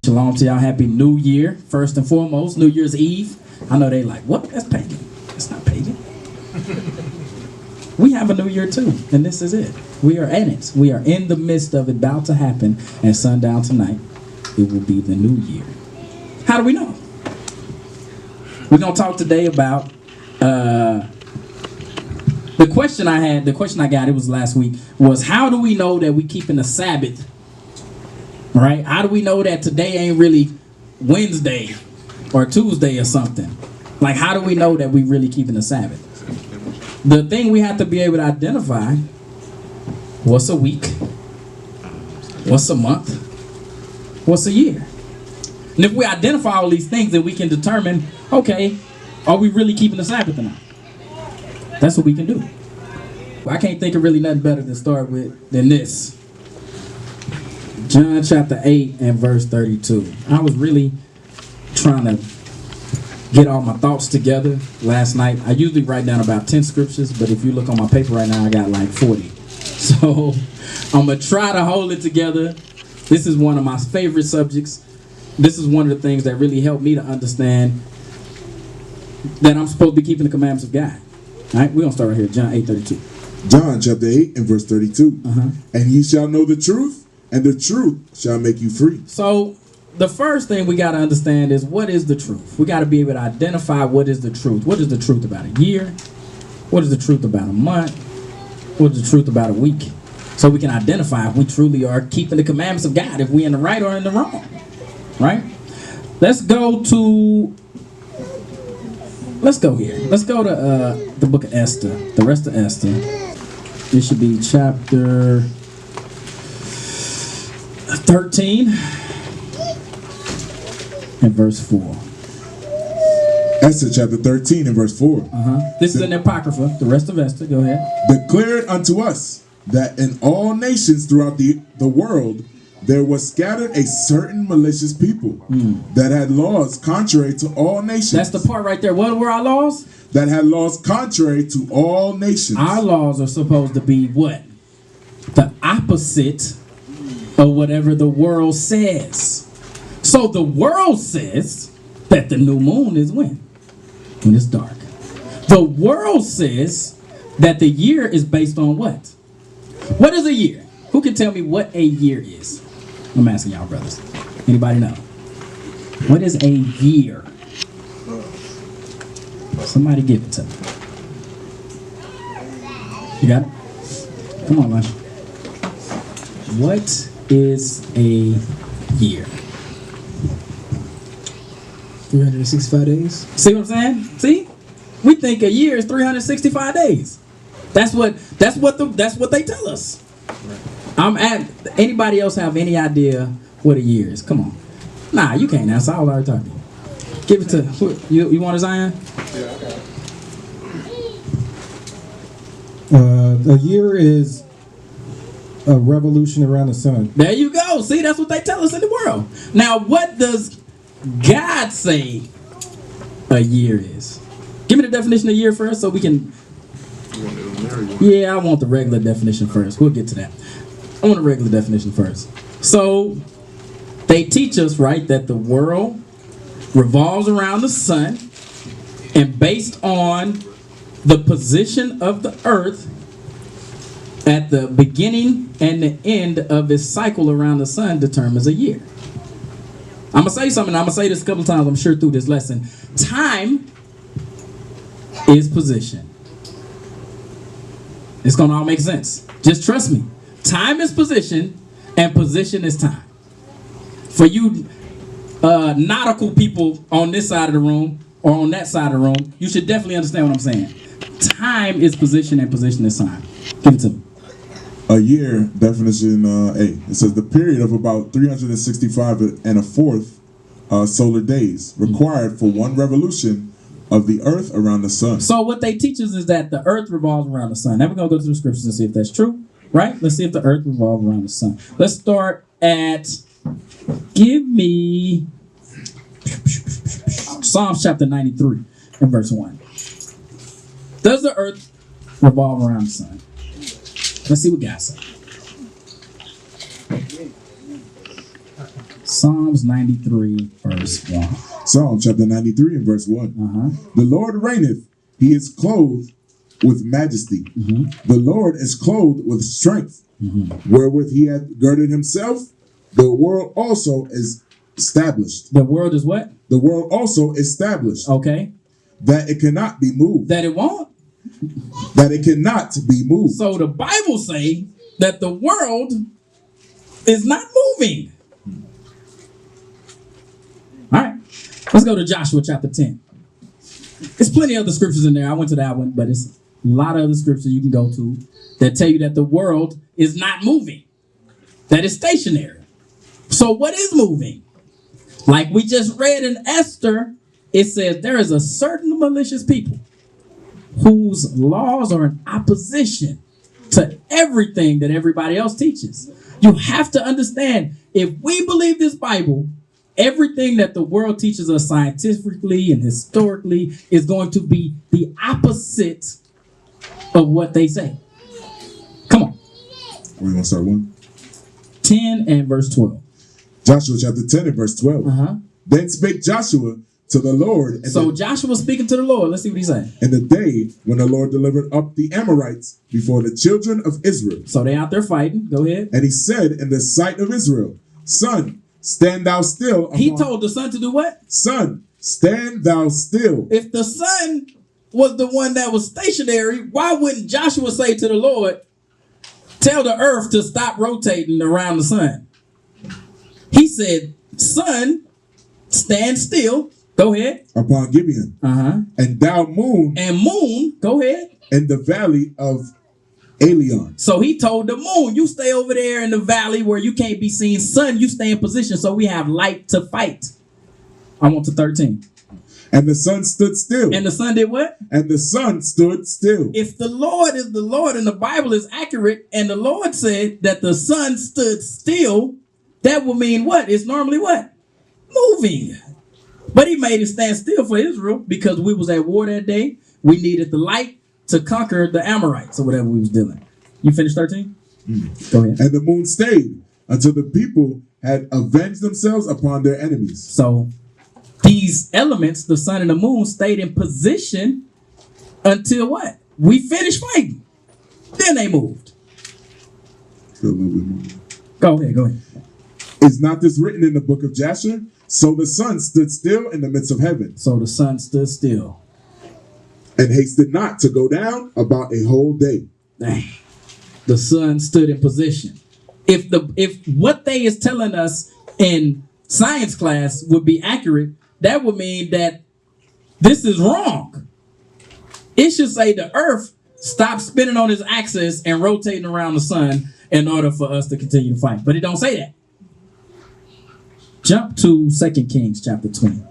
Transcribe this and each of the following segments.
Shalom to y'all. Happy New Year. First and foremost, New Year's Eve. I know they like, what? That's pagan. That's not pagan. We have a new year too, and this is it. We are in it. We are in the midst of it, about to happen, and sundown tonight, it will be the new year. How do we know? We're going to talk today about the question I got, it was last week, was how do we know that we keeping the Sabbath? Right? How do we know that today ain't really Wednesday or Tuesday or something? Like, how do we know that we really keeping the Sabbath? The thing we have to be able to identify, what's a week? What's a month? What's a year? And if we identify all these things, then we can determine, okay, are we really keeping the Sabbath or not? That's what we can do. I can't think of really nothing better to start with than this. John chapter 8 and verse 32. I was really trying to get all my thoughts together last night. I usually write down about 10 scriptures, but if you look on my paper right now, I got like 40. So I'm going to try to hold it together. This is one of my favorite subjects. This is one of the things that really helped me to understand that I'm supposed to be keeping the commandments of God. All right, we're going to start right here. John 8:32. John chapter 8 and verse 32. And ye shall know the truth, and the truth shall make you free. So the first thing we got to understand is, what is the truth? We got to be able to identify what is the truth. What is the truth about a year? What is the truth about a month? What is the truth about a week? So we can identify if we truly are keeping the commandments of God, if we in the right or in the wrong. Right? Let's go here. Let's go to the book of Esther, the rest of Esther. It should be chapter 13 and verse 4. Esther chapter 13 and verse 4. This is an Apocrypha, the rest of Esther. Go ahead. Declared unto us that in all nations throughout the world there was scattered a certain malicious people that had laws contrary to all nations. That's the part right there. What were our laws? That had laws contrary to all nations. Our laws are supposed to be what? The opposite of whatever the world says. So the world says that the new moon is when? When it's dark. The world says that the year is based on what? What is a year? Who can tell me what a year is? I'm asking y'all, brothers. Anybody know? What is a year? Somebody give it to me. You got it? Come on, Lush. What is a year? 365 days. See what I'm saying? See? We think a year is 365 days. That's what they tell us. Anybody else have any idea what a year is? Come on. Nah, you can't answer. I was already talking to you. Give it to you want a Zion? Yeah, a year is a revolution around the sun. There you go. See, that's what they tell us in the world. Now, what does God say a year is? Give me the definition of year first so we can... Yeah, I want the regular definition first. We'll get to that. I want a regular definition first. So, they teach us, right, that the world revolves around the sun, and based on the position of the earth at the beginning and the end of its cycle around the sun determines a year. I'm going to say something. I'm going to say this a couple of times, I'm sure, through this lesson. Time is position. It's going to all make sense. Just trust me. Time is position, and position is time. For you nautical people on this side of the room or on that side of the room, you should definitely understand what I'm saying. Time is position, and position is time. Give it to me. A year, definition A. It says the period of about 365 and a fourth solar days required for one revolution of the earth around the sun. So what they teach us is that the earth revolves around the sun. Now we're going to go through the scriptures and see if that's true. Right? Let's see if the earth revolves around the sun. Let's start at, give me Psalms chapter 93 and verse 1. Does the earth revolve around the sun? Let's see what God says. Psalms 93, verse 1. Psalm chapter 93 and verse 1. The Lord reigneth, he is clothed with majesty. The Lord is clothed with strength, wherewith he hath girded himself. The world also is established. The world is what? The world also established. Okay. That it cannot be moved. That it won't? That it cannot be moved. So the Bible say that the world is not moving. All right. Let's go to Joshua chapter 10. There's plenty of other scriptures in there. I went to that one, but it's a lot of other scriptures you can go to that tell you that the world is not moving. That is stationary. So what is moving? Like we just read in Esther, it says there is a certain malicious people whose laws are in opposition to everything that everybody else teaches. You have to understand, if we believe this Bible, everything that the world teaches us scientifically and historically is going to be the opposite of what they say. Come on. We're going to start 10 and verse 12. Joshua chapter 10 and verse 12. Then spake Joshua to the Lord. So Joshua speaking to the Lord. Let's see what he said. In the day when the Lord delivered up the Amorites before the children of Israel. So they out there fighting. Go ahead. And he said in the sight of Israel, Son, stand thou still. He told the son to do what? Son, stand thou still. If the son was the one that was stationary, why wouldn't Joshua say to the Lord, tell the earth to stop rotating around the sun? He said, Son, stand still. Go ahead. Upon Gibeon. And thou moon. And moon, go ahead. In the valley of Elion. So he told the moon, you stay over there in the valley where you can't be seen. Sun, you stay in position so we have light to fight. I want to 13. And the sun stood still. And the sun did what? And the sun stood still. If the Lord is the Lord and the Bible is accurate, and the Lord said that the sun stood still, that will mean what? It's normally what? Moving. But he made it stand still for Israel because we was at war that day. We needed the light to conquer the Amorites or whatever we was dealing. You finished 13? Go ahead. And the moon stayed until the people had avenged themselves upon their enemies. So these elements, the sun and the moon, stayed in position until what? We finished fighting. Then they moved. A little bit more. Go ahead. Is not this written in the book of Jasher? So the sun stood still in the midst of heaven. So the sun stood still. And hasted not to go down about a whole day. Dang. The sun stood in position. If what they is telling us in science class would be accurate, that would mean that this is wrong. It should say the earth stopped spinning on its axis and rotating around the sun in order for us to continue to fight. But it don't say that. Jump to 2 Kings chapter 20.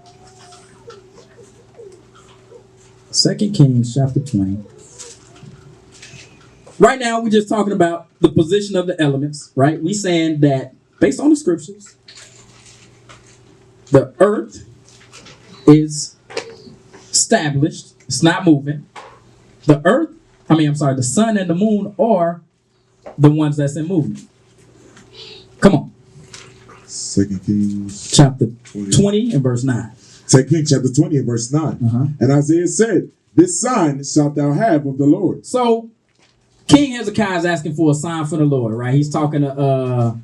2 Kings chapter 20. Right now, we're just talking about the position of the elements, right? We saying that based on the scriptures, the earth is established. It's not moving. The sun and the moon are the ones that's in movement. Come on. 2 Kings chapter 20 and verse 9. 2 Kings chapter 20 and verse 9. And Isaiah said, this sign shalt thou have of the Lord. So King Hezekiah is asking for a sign from the Lord, right? He's talking to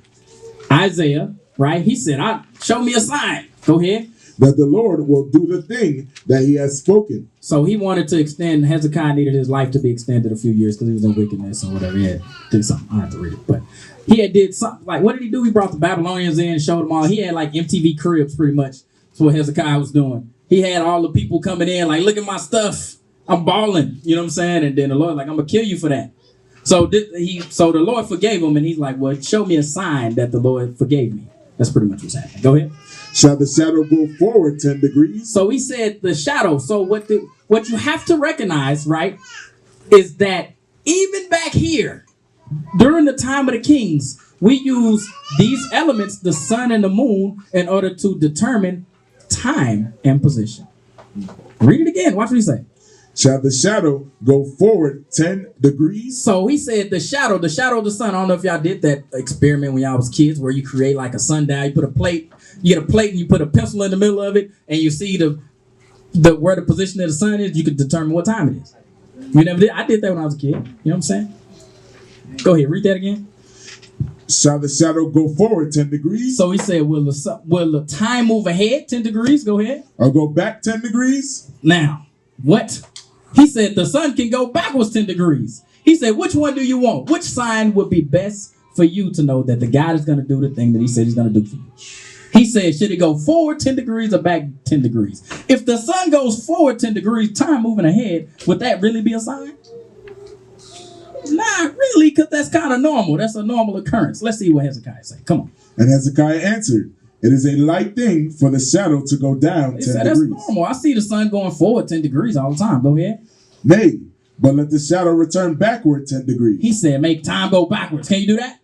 Isaiah, right? He said, show me a sign. Go ahead. That the Lord will do the thing that he has spoken. So he wanted to extend, Hezekiah needed his life to be extended a few years because he was in wickedness or whatever. He had did something. I don't have to read it, but he had did something. Like, what did he do? He brought the Babylonians in and showed them all. He had like MTV Cribs pretty much. That's what Hezekiah was doing. He had all the people coming in like, look at my stuff. I'm balling. You know what I'm saying? And then the Lord like, I'm going to kill you for that. So the Lord forgave him, and he's like, well, show me a sign that the Lord forgave me. That's pretty much what's happening. Go ahead. Shall the shadow go forward 10 degrees? So he said the shadow. So what you have to recognize, right, is that even back here, during the time of the kings, we use these elements, the sun and the moon, in order to determine time and position. Read it again. Watch what he say. shall the shadow go forward 10 degrees? So he said the shadow of the sun. I don't know if y'all did that experiment when y'all was kids where you create like a sundial. You put a plate, you get a plate and you put a pencil in the middle of it and you see the where the position of the sun is, you can determine what time it is. You never did? I did that when I was a kid. You know what I'm saying? Go ahead, read that again. Shall the shadow go forward 10 degrees? So he said, will the time move ahead 10 degrees? Go ahead. Or go back 10 degrees? Now, what? He said the sun can go backwards 10 degrees. He said, which one do you want? Which sign would be best for you to know that the God is going to do the thing that he said he's going to do for you? He said, should it go forward 10 degrees or back 10 degrees? If the sun goes forward 10 degrees, time moving ahead, would that really be a sign? Not really, because that's kind of normal. That's a normal occurrence. Let's see what Hezekiah say. Come on. And Hezekiah answered, it is a light thing for the shadow to go down 10 said, degrees. That's normal. I see the sun going forward 10 degrees all the time. Go ahead. Nay, but let the shadow return backward 10 degrees. He said, make time go backwards. Can you do that?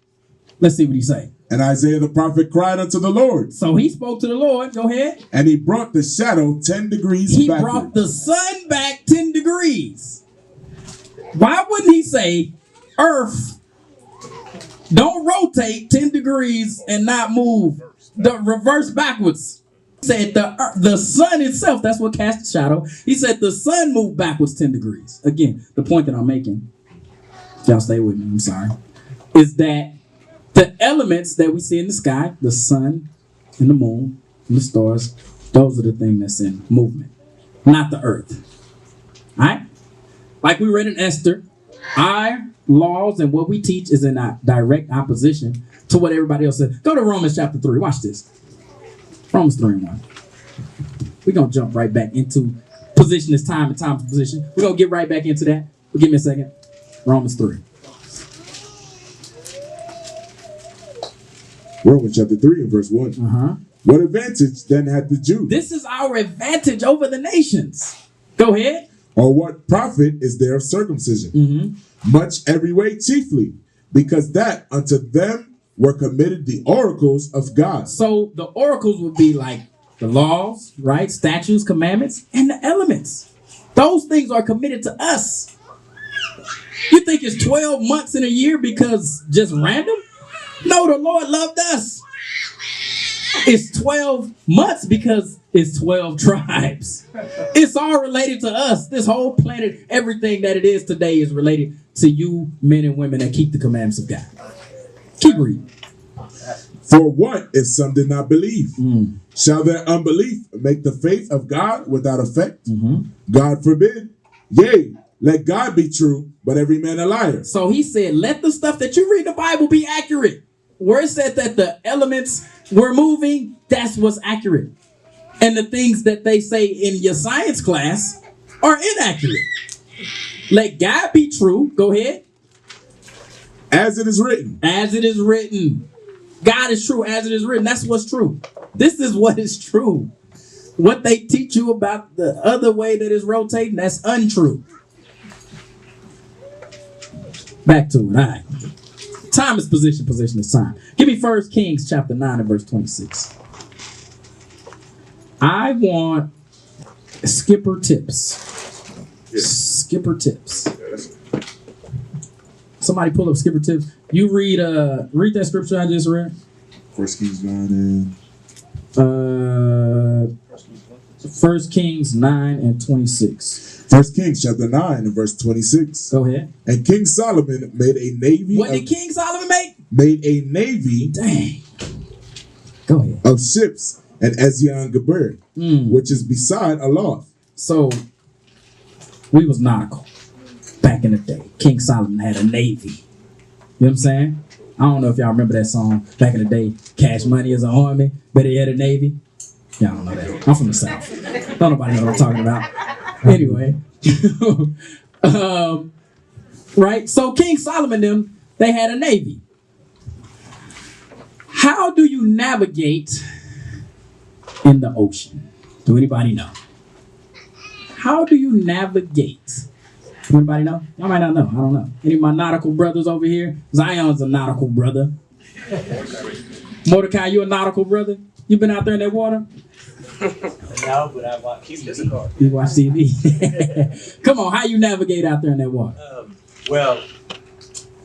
Let's see what he say. And Isaiah the prophet cried unto the Lord. So he spoke to the Lord. Go ahead. And he brought the shadow 10 degrees He backward. brought the sun back 10 degrees. Why wouldn't he say, Earth, don't rotate 10 degrees and not move the reverse backwards? He said the sun itself, that's what cast the shadow. He said the sun moved backwards 10 degrees. Again, the point that I'm making, y'all stay with me, I'm sorry, is that the elements that we see in the sky, the sun and the moon and the stars, those are the things that's in movement, not the earth. All right? Like we read in Esther, our laws and what we teach is in a direct opposition to what everybody else said. Go to Romans chapter 3. Watch this. Romans 3 and 1. We're going to jump right back into position is time and time is position. We're going to get right back into that. Well, give me a second. Romans 3. Romans chapter 3 and verse 1. Uh-huh. What advantage then had the Jew? This is our advantage over the nations. Go ahead. Or what profit is there of circumcision? Mm-hmm. Much every way chiefly, because that unto them were committed the oracles of God. So the oracles would be like the laws, right? Statutes, commandments, and the elements. Those things are committed to us. You think it's 12 months in a year because just random? No, the Lord loved us. It's 12 months because it's 12 tribes. It's all related to us. This whole planet, everything that it is today is related to you, men and women that keep the commandments of God. Keep reading. For what if some did not believe? Shall their unbelief make the faith of God without effect? God forbid. Yea, let God be true, but every man a liar. So he said, let the stuff that you read in the Bible be accurate. Where it said that the elements were moving, that's what's accurate. And the things that they say in your science class are inaccurate. Let God be true. Go ahead. As it is written. As it is written. God is true as it is written. That's what's true. This is what is true. What they teach you about the other way that is rotating, that's untrue. Back to it. All right. Time is position. Position is time. Give me 1 Kings chapter 9 and verse 26. I want skipper tips. Yeah. Skipper tips. Somebody pull up skipper tips. You read that scripture I just read. 1 Kings 9 and 1 Kings 9 and 26. 1 Kings chapter 9 and verse 26. Go ahead. And King Solomon made a navy. What did King Solomon make? Made a navy. Dang. Go ahead. Of ships and Ezion Geber, which is beside Aloth. So we was nautical back in the day. King Solomon had a navy. You know what I'm saying? I don't know if y'all remember that song back in the day. Cash Money is an army, but he had a navy. Y'all don't know that. I'm from the South. Don't nobody know what I'm talking about. Anyway, right? So King Solomon, they had a navy. How do you navigate in the ocean? Do anybody know? How do you navigate? Anybody know? Y'all might not know. I don't know. Any of my nautical brothers over here? Zion's a nautical brother. Mordecai, you a nautical brother? You been out there in that water? No, but I watch TV. You watch TV. Come on, how you navigate out there in that water? Well,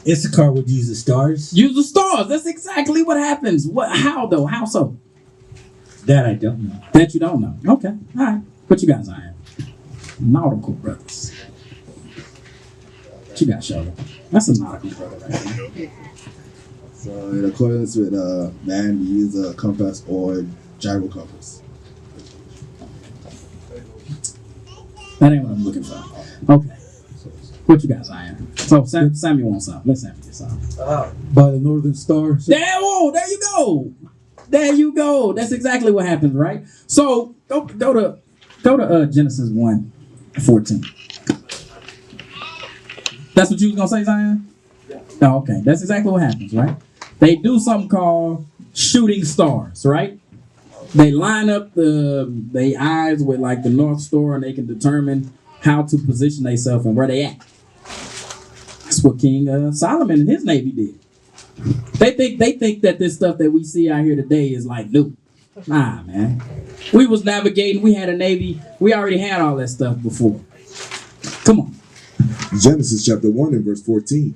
Issachar would use the stars. Use the stars. That's exactly what happens. What? How though? How so? That I don't know. That you don't know. Okay. All right. What you guys are? Nautical brothers. What you got, Sheldon? That's a nautical brother right there. So in accordance with man, we use a compass or gyro compass. That ain't what I'm looking for. Okay. What you guys are? So Samuel wants something. Let's Samuel get something. By the northern star. There you go. There you go. That's exactly what happens, right? So go to Genesis 1:14. That's what you was gonna say, Zion? Oh, okay. That's exactly what happens, right? They do something called shooting stars, right? They line up their eyes with like the North Star, and they can determine how to position themselves and where they at. That's what King Solomon and his navy did. They think that this stuff that we see out here today is like new. Nah, man. We was navigating. We had a navy. We already had all that stuff before. Come on. Genesis chapter 1 and verse 14.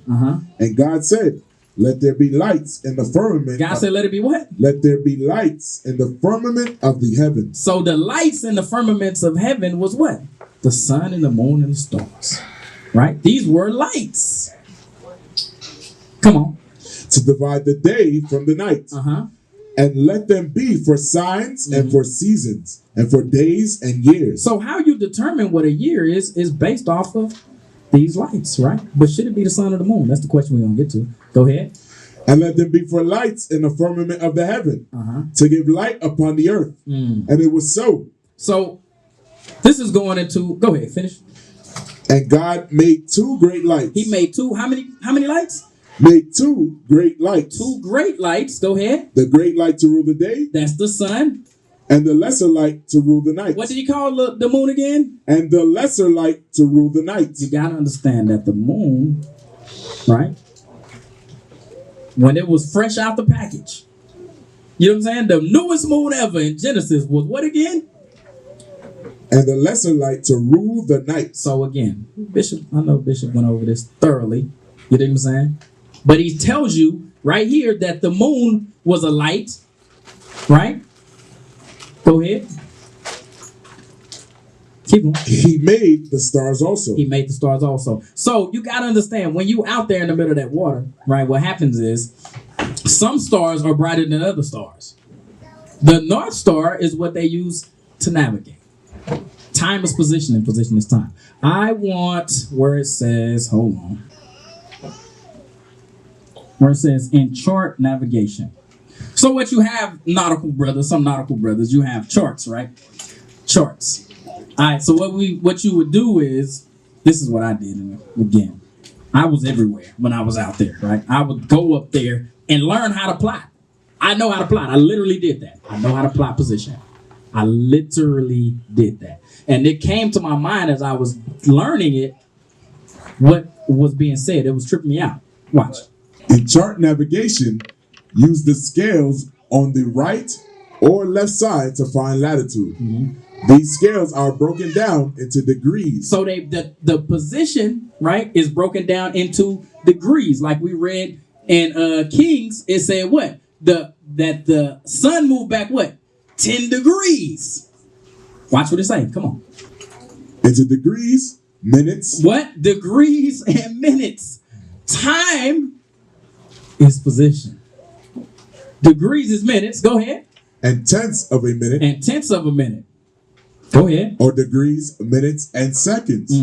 And God said, let there be lights in the firmament. God said, let it be what? Let there be lights in the firmament of the heavens. So the lights in the firmaments of heaven was what? The sun and the moon and the stars. Right? These were lights. Come on. To divide the day from the night. And let them be for signs and for seasons and for days and years. So how you determine what a year is based off of these lights, right? But should it be the sun or the moon? That's the question we're going to get to. Go ahead. And let them be for lights in the firmament of the heaven to give light upon the earth. And it was so. So this is going into, go ahead, finish. And God made two great lights. He made two, how many lights? Made two great lights. Two great lights, go ahead. The great light to rule the day. That's the sun. And the lesser light to rule the night. What did he call the moon again? And the lesser light to rule the night. You got to understand that the moon, right? When it was fresh out the package. You know what I'm saying? The newest moon ever in Genesis was what again? And the lesser light to rule the night. So again, I know Bishop went over this thoroughly. You know what I'm saying? But he tells you right here that the moon was a light, right? Go ahead. Keep going. He made the stars also. He made the stars also. So you got to understand, when you out there in the middle of that water, right, what happens is some stars are brighter than other stars. The North Star is what they use to navigate. Time is position and position is time. I want where it says, hold on. Where it says in chart navigation. So what you have, some nautical brothers, you have charts, right? Charts. All right, so what you would do is, this is what I did again. I was everywhere when I was out there, right? I would go up there and learn how to plot. I know how to plot. I literally did that. I know how to plot position. I literally did that. And it came to my mind as I was learning it, what was being said. It was tripping me out. Watch. In chart navigation, use the scales on the right or left side to find latitude. These scales are broken down into degrees. So the position, right, is broken down into degrees. Like we read in Kings, it said what? That the sun moved back what? 10 degrees. Watch what it say. Come on. Into degrees, minutes. What? Degrees and minutes. Time is position. Degrees is minutes. Go ahead. And tenths of a minute. And tenths of a minute. Go ahead. Or degrees, minutes, and seconds.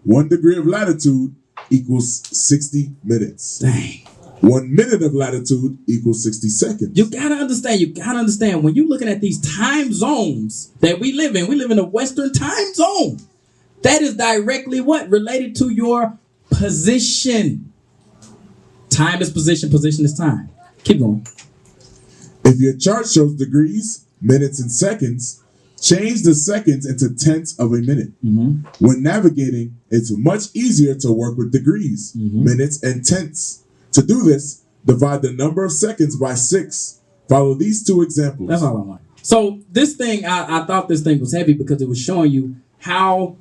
1 degree of latitude equals 60 minutes. Dang. 1 minute of latitude equals 60 seconds. You gotta understand, when you're looking at these time zones that we live in a Western time zone. That is directly what? Related to your position. Time is position, position is time. Keep going. If your chart shows degrees, minutes, and seconds, change the seconds into tenths of a minute. When navigating, it's much easier to work with degrees, minutes, and tenths. To do this, divide the number of seconds by 6. Follow these two examples. That's all I want. So this thing, I thought this thing was heavy because it was showing you how,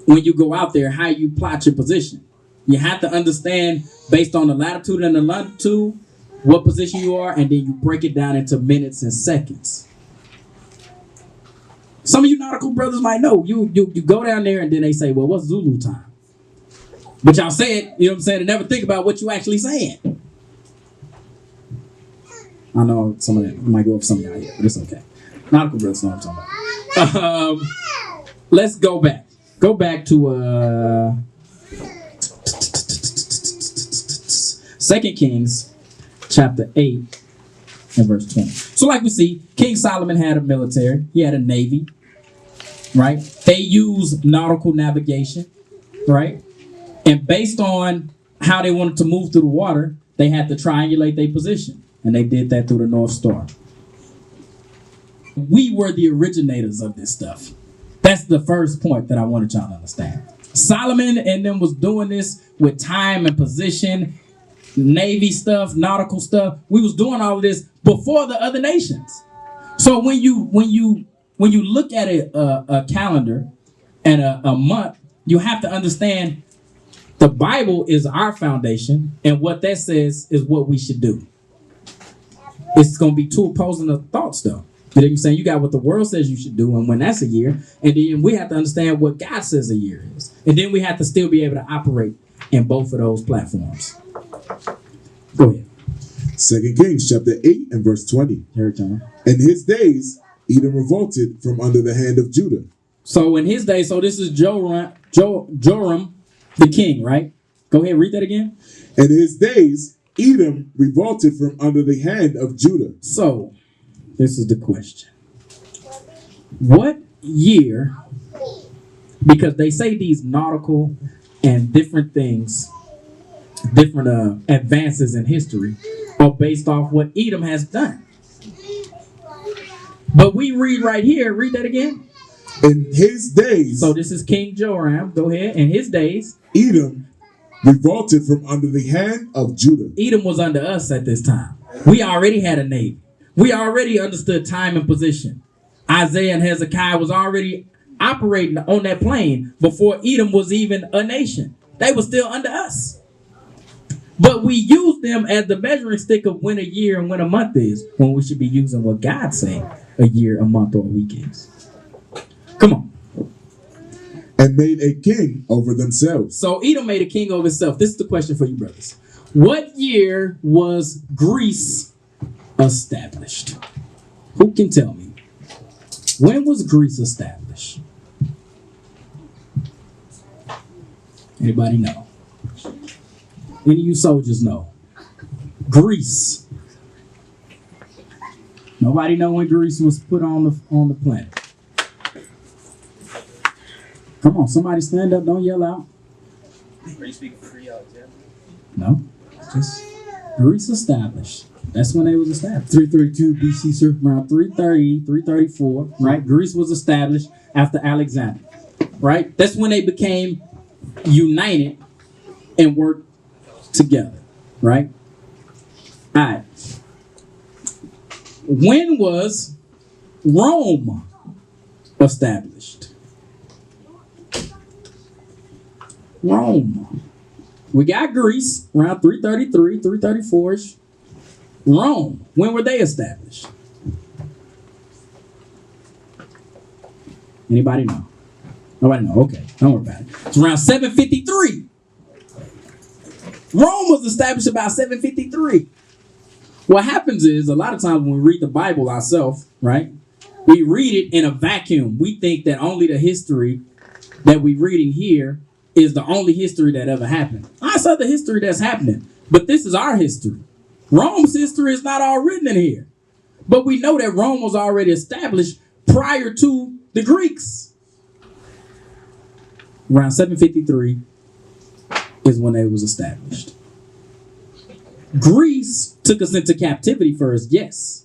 when you go out there, how you plot your position. You have to understand based on the latitude and the longitude what position you are, and then you break it down into minutes and seconds. Some of you nautical brothers might know. You go down there and then they say, well, what's Zulu time? But y'all say it, you know what I'm saying, and never think about what you actually saying. I know some of that might go up some of y'all here, but it's okay. Nautical brothers know what I'm talking about. Let's go back. Go back to 2 Kings chapter 8 and verse 20. So like we see, King Solomon had a military. He had a navy, right? They used nautical navigation, right? And based on how they wanted to move through the water, they had to triangulate their position. And they did that through the North Star. We were the originators of this stuff. That's the first point that I wanted y'all to understand. Solomon and them was doing this with time and position, Navy stuff, nautical stuff. We was doing all of this before the other nations. So when you look at a calendar and a month, you have to understand the Bible is our foundation, and what that says is what we should do. It's going to be two opposing thoughts, though. You know what I'm saying? You got what the world says you should do, and when that's a year, and then we have to understand what God says a year is. And then we have to still be able to operate in both of those platforms. Go ahead. 2 Kings chapter 8 and verse 20. Here, John. In his days, Edom revolted from under the hand of Judah. So in his day, so this is Joram, the king, right? Go ahead, read that again. In his days, Edom revolted from under the hand of Judah. So, this is the question. What year, because they say these nautical and different things, different advances in history are based off what Edom has done. But we read right here, read that again. In his days. So this is King Joram. Go ahead. In his days, Edom revolted from under the hand of Judah. Edom was under us at this time. We already had a navy. We already understood time and position. Isaiah and Hezekiah was already operating on that plane before Edom was even a nation. They were still under us. But we use them as the measuring stick of when a year and when a month is, when we should be using what God said a year, a month, or a week is. Come on. And made a king over themselves. So Edom made a king over itself. This is the question for you brothers. What year was Greece established? Who can tell me? When was Greece established? Anybody know? Any of you soldiers know? Greece. Nobody know when Greece was put on the planet. Come on, somebody stand up, don't yell out. Are you speaking for Alexander? No, just Greece established. That's when they was established. 332 BC, sir. Around 330, 334, right? Greece was established after Alexander, right? That's when they became united and worked together, right? All right. When was Rome established? Rome. We got Greece around 333, 334-ish. Rome. When were they established? Anybody know? Nobody know. Okay, don't worry about it. It's around 753. Rome was established about 753. What happens is, a lot of times when we read the Bible ourselves, right, we read it in a vacuum. We think that only the history that we're reading here is the only history that ever happened. I saw the history that's happening, but this is our history. Rome's history is not all written in here. But we know that Rome was already established prior to the Greeks. Around 753 is when it was established. Greece took us into captivity first, yes.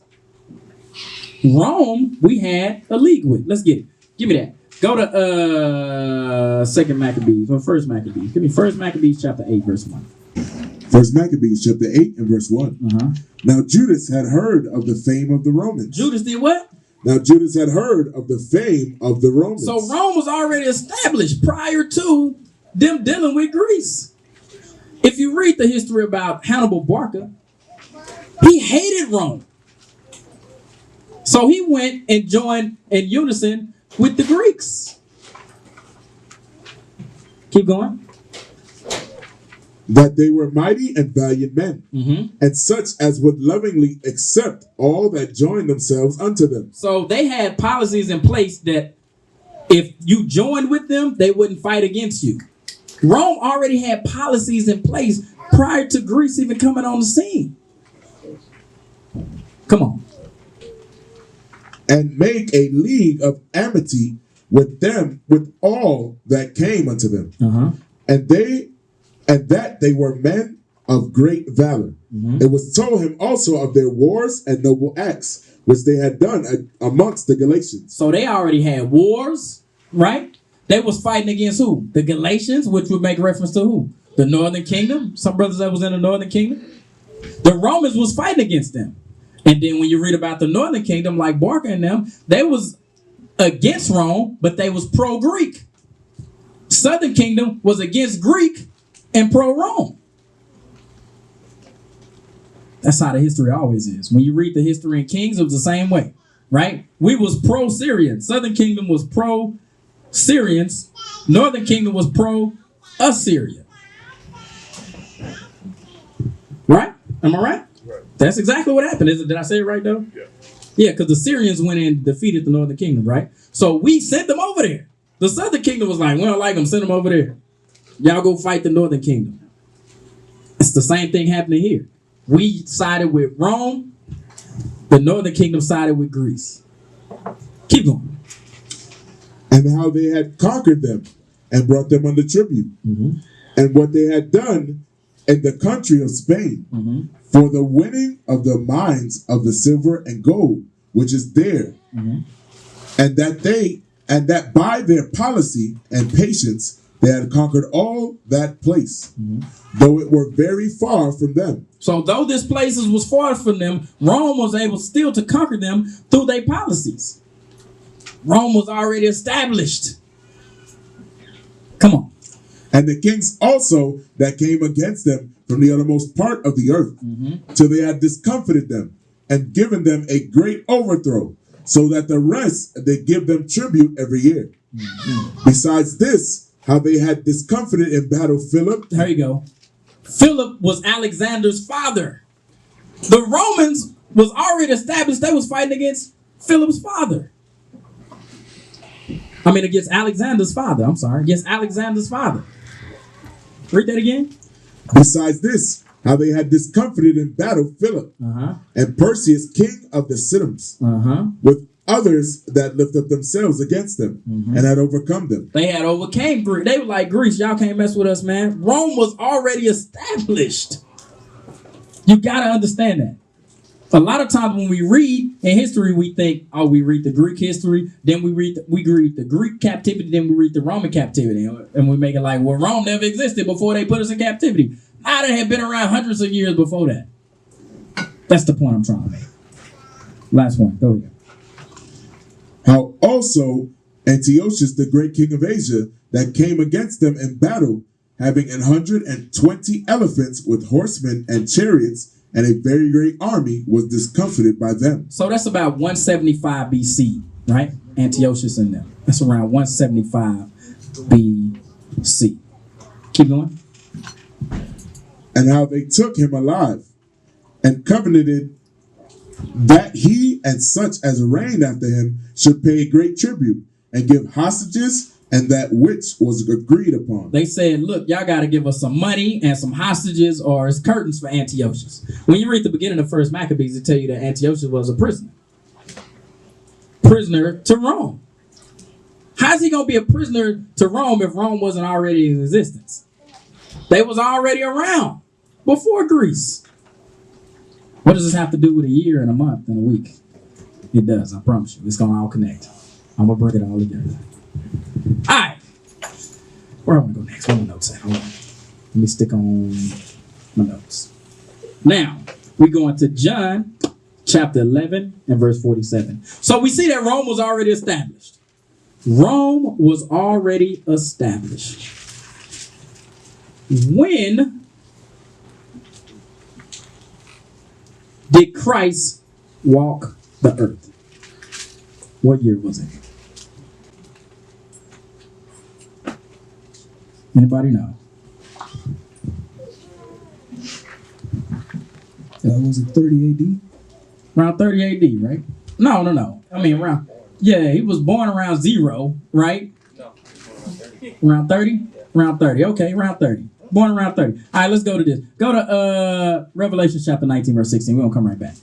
Rome, we had a league with. Let's get it. Give me that. Go to Second Maccabees or First Maccabees. Give me First Maccabees chapter 8, verse 1. First Maccabees chapter 8 and verse 1. Now Judas had heard of the fame of the Romans. Judas did what? Now Judas had heard of the fame of the Romans. So Rome was already established prior to them dealing with Greece. If you read the history about Hannibal Barca, he hated Rome. So he went and joined in unison with the Greeks. Keep going. That they were mighty and valiant men, and such as would lovingly accept all that joined themselves unto them. So they had policies in place that if you joined with them, they wouldn't fight against you. Rome already had policies in place prior to Greece even coming on the scene. Come on. And make a league of amity with them, with all that came unto them. And that they were men of great valor. It was told him also of their wars and noble acts, which they had done amongst the Galatians. So they already had wars, right? They was fighting against who? The Galatians, which would make reference to who? The Northern Kingdom. Some brothers that was in the Northern Kingdom. The Romans was fighting against them. And then when you read about the Northern Kingdom, like Barca and them, they was against Rome, but they was pro-Greek. Southern Kingdom was against Greek and pro-Rome. That's how the history always is. When you read the history in Kings, it was the same way, right? We was pro-Syrian. Southern Kingdom was pro-Syrians. Northern Kingdom was pro-Assyria. Right? Am I right? Right. That's exactly what happened. Did I say it right, though? Yeah. Yeah, because the Syrians went in and defeated the Northern Kingdom, right? So we sent them over there. The Southern Kingdom was like, we don't like them, send them over there. Y'all go fight the Northern Kingdom. It's the same thing happening here. We sided with Rome. The Northern Kingdom sided with Greece. Keep going. And how they had conquered them and brought them under tribute. And what they had done in the country of Spain for the winning of the mines of the silver and gold, which is there. And that by their policy and patience, they had conquered all that place, though it were very far from them. So though this place was far from them, Rome was able still to conquer them through their policies. Rome was already established. Come on. And the kings also that came against them from the uttermost part of the earth, till they had discomfited them and given them a great overthrow, so that the rest they give them tribute every year. Besides this, how they had discomfited in battle Philip. There you go. Philip was Alexander's father. The Romans was already established. They was fighting against Philip's father. Against Alexander's father. I'm sorry. Against Alexander's father. Read that again. Besides this, how they had discomfited in battle Philip and Perseus, king of the Sidonians, with others that lift up themselves against them and had overcome them. They had overcame Greece. They were like, Greece, y'all can't mess with us, man. Rome was already established. You got to understand that. A lot of times when we read in history, we think, we read the Greek history, then we read the Greek captivity, then we read the Roman captivity, and we make it like, well, Rome never existed before they put us in captivity. Now they had been around hundreds of years before that. That's the point I'm trying to make. Last one. Go ahead. How also Antiochus, the great king of Asia, that came against them in battle, having 120 elephants with horsemen and chariots, and a very great army, was discomfited by them. So that's about 175 BC, right? Antiochus in them. That's around 175 BC. Keep going. And how they took him alive and covenanted that he and such as reigned after him should pay great tribute and give hostages and that which was agreed upon. They said, look, y'all got to give us some money and some hostages or it's curtains for Antiochus. When you read the beginning of First Maccabees, it tell you that Antiochus was a prisoner. Prisoner to Rome. How's he going to be a prisoner to Rome if Rome wasn't already in existence? They was already around before Greece. What does this have to do with a year and a month and a week? It does, I promise you. It's going to all connect. I'm going to bring it all together. All right. Where I want to go next? Where are my notes at? Hold on. Let me stick on my notes. Now, we're going to John chapter 11 and verse 47. So we see that Rome was already established. Rome was already established. When did Christ walk the earth? What year was it? Anybody know? Was it 30 AD? Around 30 AD, right? No. I mean, around. Yeah, he was born around 0, right? No. Around 30? Around 30. Okay, around 30. Born around 30. All right, let's go to this. Go to Revelation chapter 19, verse 16. We're going to come right back.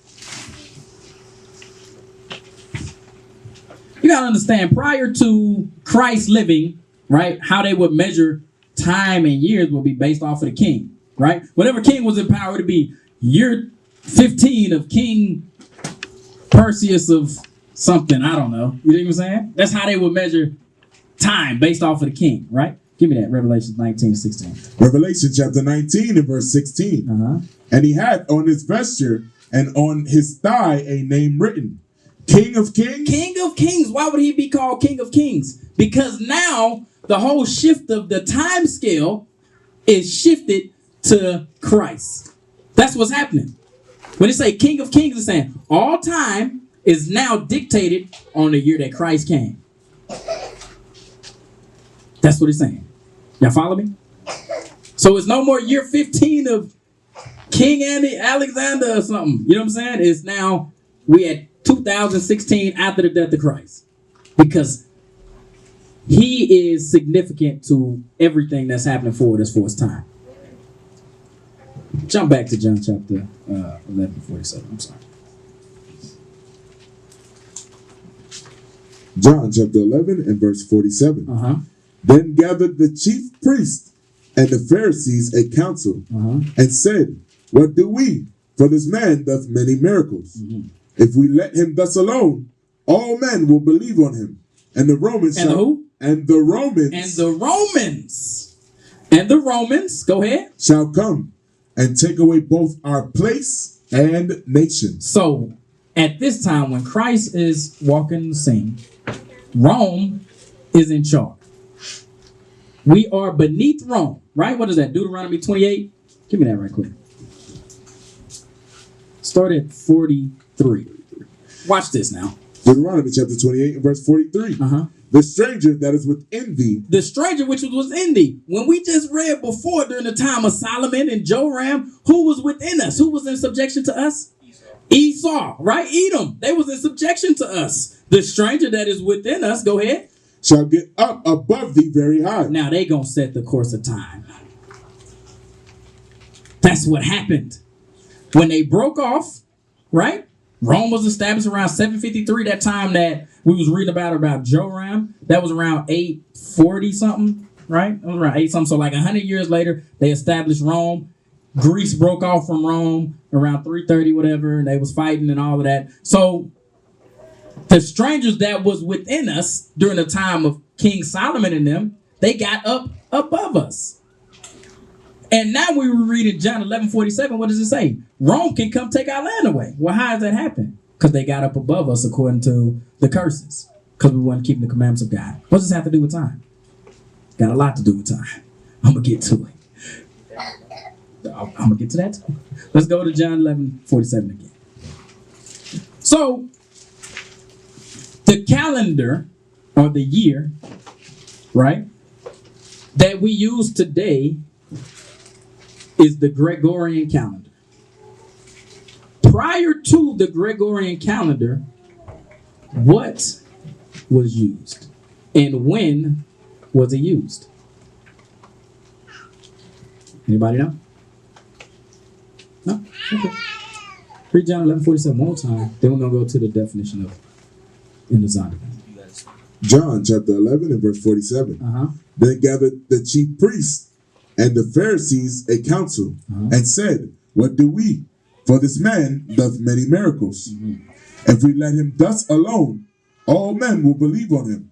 You got to understand, prior to Christ living, right, how they would measure time and years would be based off of the king, right? Whatever king was in power, it would be year 15 of King Perseus of something. I don't know. You know what I'm saying? That's how they would measure time based off of the king, right? Give me that. Revelation 19, 16. Revelation chapter 19 and verse 16. And he had on his vesture and on his thigh a name written, King of Kings. King of Kings. Why would he be called King of Kings? Because now the whole shift of the time scale is shifted to Christ. That's what's happening. When they say King of Kings, it's saying all time is now dictated on the year that Christ came. That's what it's saying. Y'all follow me? So it's no more year 15 of King Alexander or something. You know what I'm saying? It's now we at 2016 after the death of Christ. Because he is significant to everything that's happening forward as far as time. Jump back to John chapter 11:47. I'm sorry. John chapter 11 and verse 47. Then gathered the chief priests and the Pharisees a council and said, What do we? For this man doth many miracles. If we let him thus alone, all men will believe on him. And the Romans and shall, who? And the Romans. And the Romans. And the Romans. Go ahead. Shall come and take away both our place and nation. So, at this time, when Christ is walking the scene, Rome is in charge. We are beneath Rome, right? What is that? Deuteronomy 28? Give me that right quick. Start at 43. Watch this now. Deuteronomy chapter 28 and verse 43. The stranger that is within thee. The stranger which was in thee. When we just read before during the time of Solomon and Joram, who was within us? Who was in subjection to us? Esau, right? Edom. They was in subjection to us. The stranger that is within us, go ahead. Shall get up above thee very high. Now they gonna set the course of time. That's what happened. When they broke off, right? Rome was established around 753, that time that we was reading about Joram. That was around 840 something, right? That was around 8 something. So like 100 years later, they established Rome. Greece broke off from Rome around 330, whatever, and they was fighting and all of that. So the strangers that was within us during the time of King Solomon and them, they got up above us. And now we were reading John 11:47. What does it say? Rome can come take our land away. Well, how does that happen? Because they got up above us according to the curses. Because we weren't keeping the commandments of God. What does this have to do with time? Got a lot to do with time. I'm going to get to it. I'm going to get to that too. Let's go to John 11:47 again. So, the calendar, or the year, right, that we use today is the Gregorian calendar. Prior to the Gregorian calendar, what was used? And when was it used? Anybody know? No? Okay. Read John 11:47 one more time. Then we're going to go to the definition of in the Zabud. John chapter 11 and verse 47. Then gathered the chief priests and the Pharisees a council and said, What do we? For this man doth many miracles. If we let him thus alone, all men will believe on him.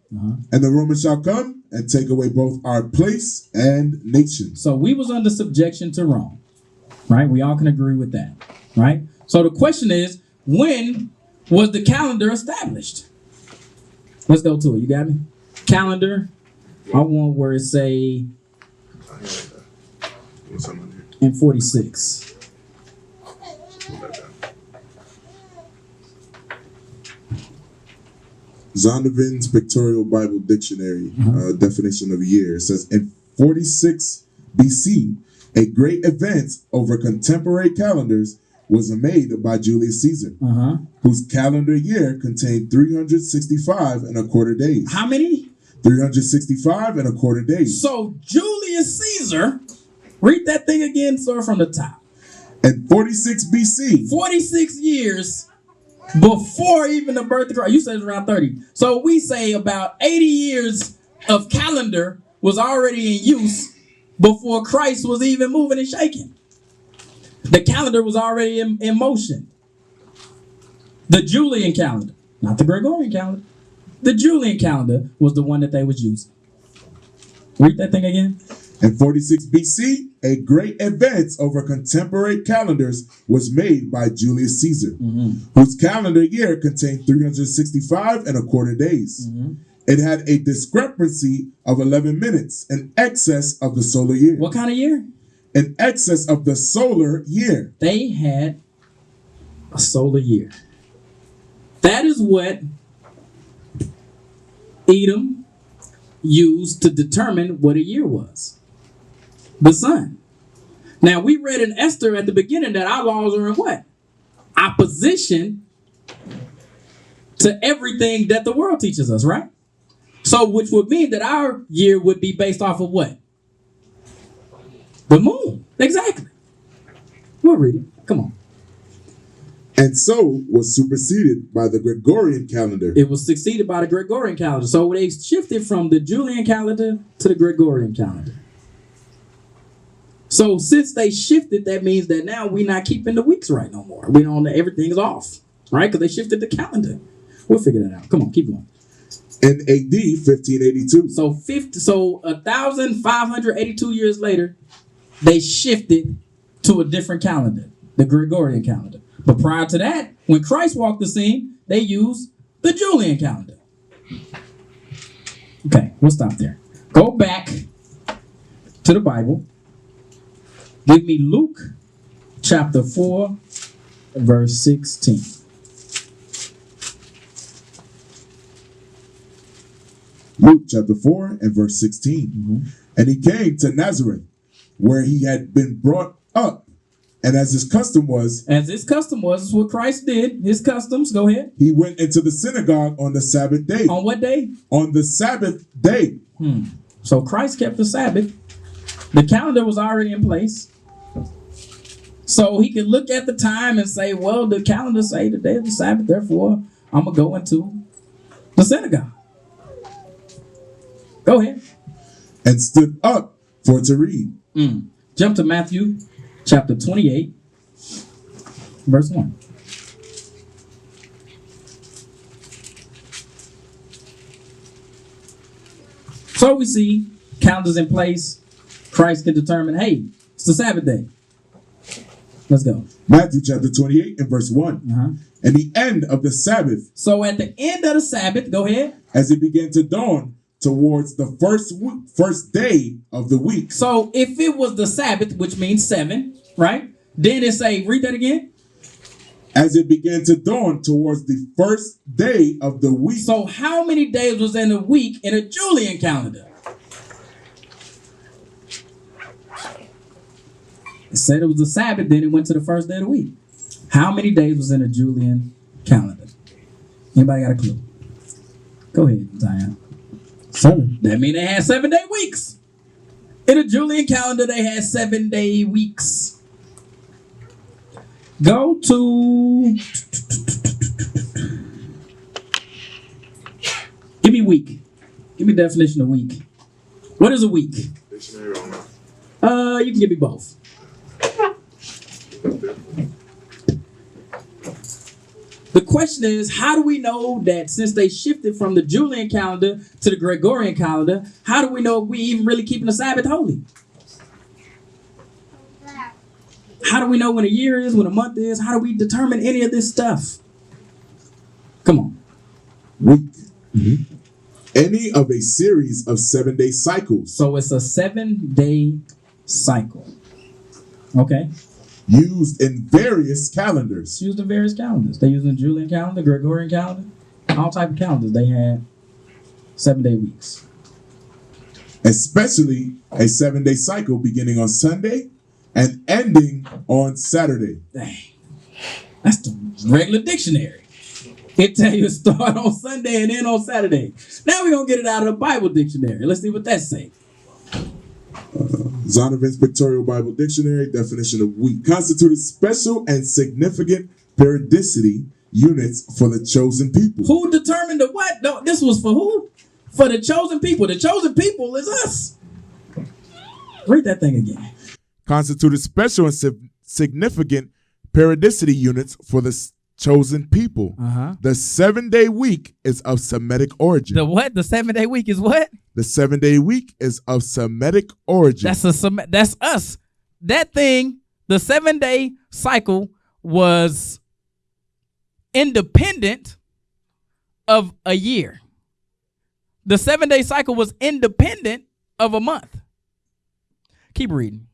And the Romans shall come and take away both our place and nation. So we was under subjection to Rome, right? We all can agree with that, right? So the question is, when was the calendar established? Let's go to it. You got me? Calendar. I want where it say in 46. Zondervan's Pictorial Bible Dictionary definition of year says in 46 BC, a great advance over contemporary calendars was made by Julius Caesar, whose calendar year contained 365 and a quarter days. How many? 365 and a quarter days. So Julius Caesar, read that thing again, sir, from the top. In 46 BC, 46 years before even the birth of Christ. You said it's around 30. So we say about 80 years of calendar was already in use before Christ was even moving and shaking. The calendar was already in motion. The Julian calendar, not the Gregorian calendar. The Julian calendar was the one that they was using. Read that thing again. In 46 BC, a great advance over contemporary calendars was made by Julius Caesar, whose calendar year contained 365 and a quarter days. It had a discrepancy of 11 minutes in excess of the solar year. What kind of year? In excess of the solar year. They had a solar year. That is what Edom used to determine what a year was. The sun. Now, we read in Esther at the beginning that our laws are in what? Opposition to everything that the world teaches us, right? So, which would mean that our year would be based off of what? The moon. Exactly. We'll read it. Come on. And so was superseded by the Gregorian calendar. It was succeeded by the Gregorian calendar. So they shifted from the Julian calendar to the Gregorian calendar. So since they shifted, that means that now we're not keeping the weeks right no more. We don't. Everything's off, right? Because they shifted the calendar. We'll figure that out. Come on, keep going. In AD 1582. So 1,582 years later, they shifted to a different calendar, the Gregorian calendar. But prior to that, when Christ walked the scene, they used the Julian calendar. Okay, we'll stop there. Go back to the Bible. Give me Luke chapter 4, verse 16. Luke chapter 4 and verse 16. And he came to Nazareth, where he had been brought up. And as his custom was, is what Christ did. His customs, go ahead. He went into the synagogue on the Sabbath day. On what day? On the Sabbath day. So Christ kept the Sabbath. The calendar was already in place. So he could look at the time and say, well, the calendar say the day of the Sabbath, therefore I'm going to go into the synagogue. Go ahead. And stood up for to read. Jump to Matthew chapter 28, verse 1. So we see calendars in place. Christ can determine, hey, it's the Sabbath day. Let's go. Matthew chapter 28 and verse 1. And the end of the Sabbath. So at the end of the Sabbath, go ahead. As it began to dawn towards the first day of the week. So if it was the Sabbath, which means 7, right? Then it say, read that again. As it began to dawn towards the first day of the week. So how many days was in a week in a Julian calendar? It said it was the Sabbath, then it went to the first day of the week. How many days was in a Julian calendar? Anybody got a clue? Go ahead, Zion. 7. That means they had 7-day weeks. In a Julian calendar, they had 7-day weeks. Go to... Give me week. Give me definition of week. What is a week? Dictionary or not? You can give me both. The question is, how do we know that since they shifted from the Julian calendar to the Gregorian calendar, how do we know if we even really keeping the Sabbath holy? How do we know when a year is, when a month is? How do we determine any of this stuff? Come on. Week. Any of a series of 7-day cycles. So it's a 7-day cycle. Okay. Used in various calendars. It's used in various calendars. They use the Julian calendar, Gregorian calendar, all type of calendars. They had 7-day weeks. Especially a 7-day cycle beginning on Sunday and ending on Saturday. Dang. That's the regular dictionary. It tell you to start on Sunday and end on Saturday. Now we're going to get it out of the Bible dictionary. Let's see what that say. Zondervan's Pictorial Bible Dictionary, definition of week. Constituted special and significant periodicity units for the chosen people. Who determined the what? No, this was for who? For the chosen people. The chosen people is us. Read that thing again. Constituted special and significant periodicity units for the chosen people. The 7-day week is of Semitic origin. The what? The 7-day week is what? The 7-day week is of Semitic origin. That's us. That thing, the 7-day cycle was independent of a year. The 7-day cycle was independent of a month. Keep reading.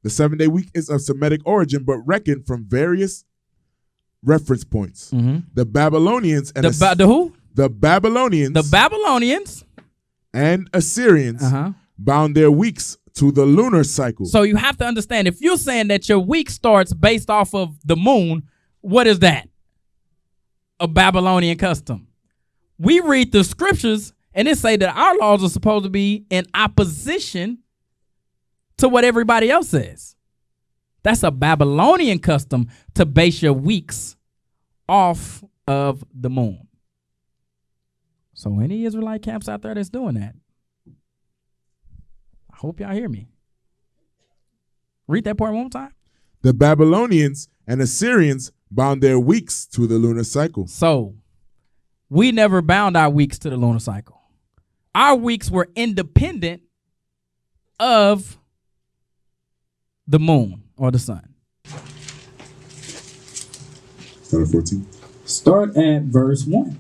The 7-day week is of Semitic origin, but reckoned from various reference points. The Babylonians and the who? The Babylonians. The Babylonians and Assyrians bound their weeks to the lunar cycle. So you have to understand, if you're saying that your week starts based off of the moon, what is that? A Babylonian custom. We read the scriptures and it say that our laws are supposed to be in opposition to what everybody else says. That's a Babylonian custom to base your weeks off of the moon. So any Israelite camps out there that's doing that, I hope y'all hear me. Read that part one more time. The Babylonians and Assyrians bound their weeks to the lunar cycle. So we never bound our weeks to the lunar cycle. Our weeks were independent of the moon or the sun. Start at 14. Start at verse 1.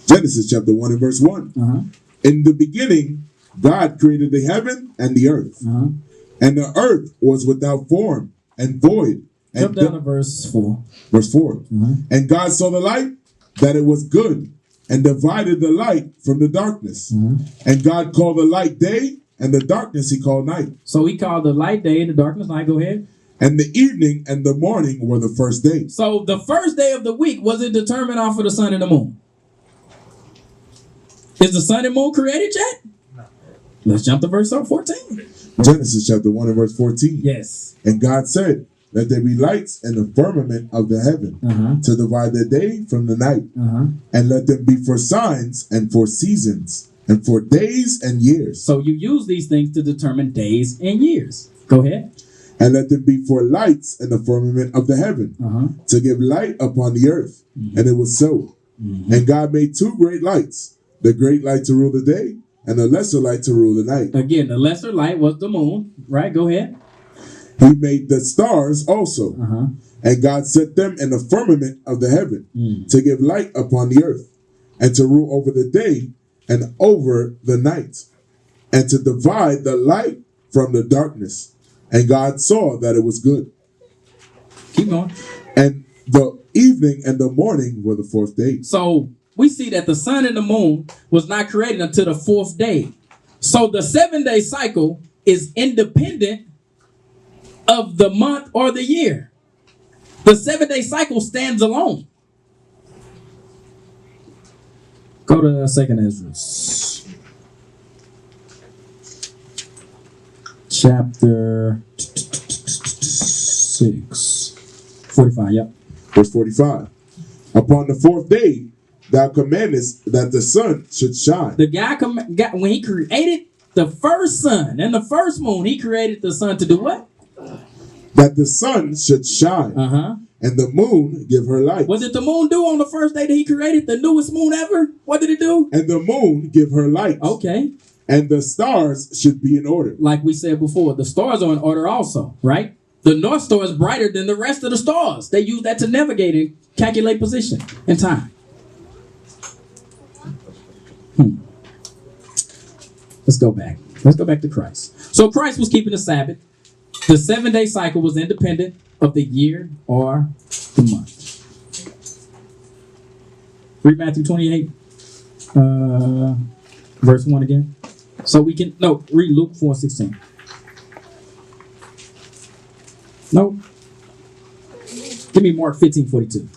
Genesis chapter 1 and verse 1. In the beginning, God created the heaven and the earth. And the earth was without form and void. Jump down to verse 4. Verse 4. And God saw the light, that it was good, and divided the light from the darkness. And God called the light day, and the darkness he called night. So he called the light day and the darkness night. Go ahead. And the evening and the morning were the first day. So the first day of the week, was it determined off of the sun and the moon? Is the sun and moon created yet? No. Let's jump to verse 14. Genesis chapter 1 and verse 14. Yes. And God said, let there be lights in the firmament of the heaven to divide the day from the night. And let them be for signs and for seasons and for days and years. So you use these things to determine days and years. Go ahead. And let them be for lights in the firmament of the heaven to give light upon the earth. And it was so. And God made two great lights, the great light to rule the day and the lesser light to rule the night. Again, the lesser light was the moon, right? Go ahead. He made the stars also. And God set them in the firmament of the heaven to give light upon the earth and to rule over the day and over the night and to divide the light from the darkness. And God saw that it was good. Keep going. And the evening and the morning were the fourth day. So we see that the sun and the moon was not created until the fourth day. So the 7-day cycle is independent of the month or the year. The 7-day cycle stands alone. Go to 2nd Ezra. Chapter 6. 45, yep. Verse 45. Upon the fourth day, thou commandest that the sun should shine. The guy, when he created the first sun and the first moon, he created the sun to do what? That the sun should shine. And the moon give her light. What did the moon do on the first day that he created? The newest moon ever? What did it do? And the moon give her light. Okay. And the stars should be in order. Like we said before, the stars are in order also, right? The North Star is brighter than the rest of the stars. They use that to navigate and calculate position and time. Let's go back. Let's go back to Christ. So Christ was keeping the Sabbath. The 7-day cycle was independent of the year or the month. Read Matthew 28, verse 1 again. So we can, no, read Luke 4:16. No. Give me Mark 15:42.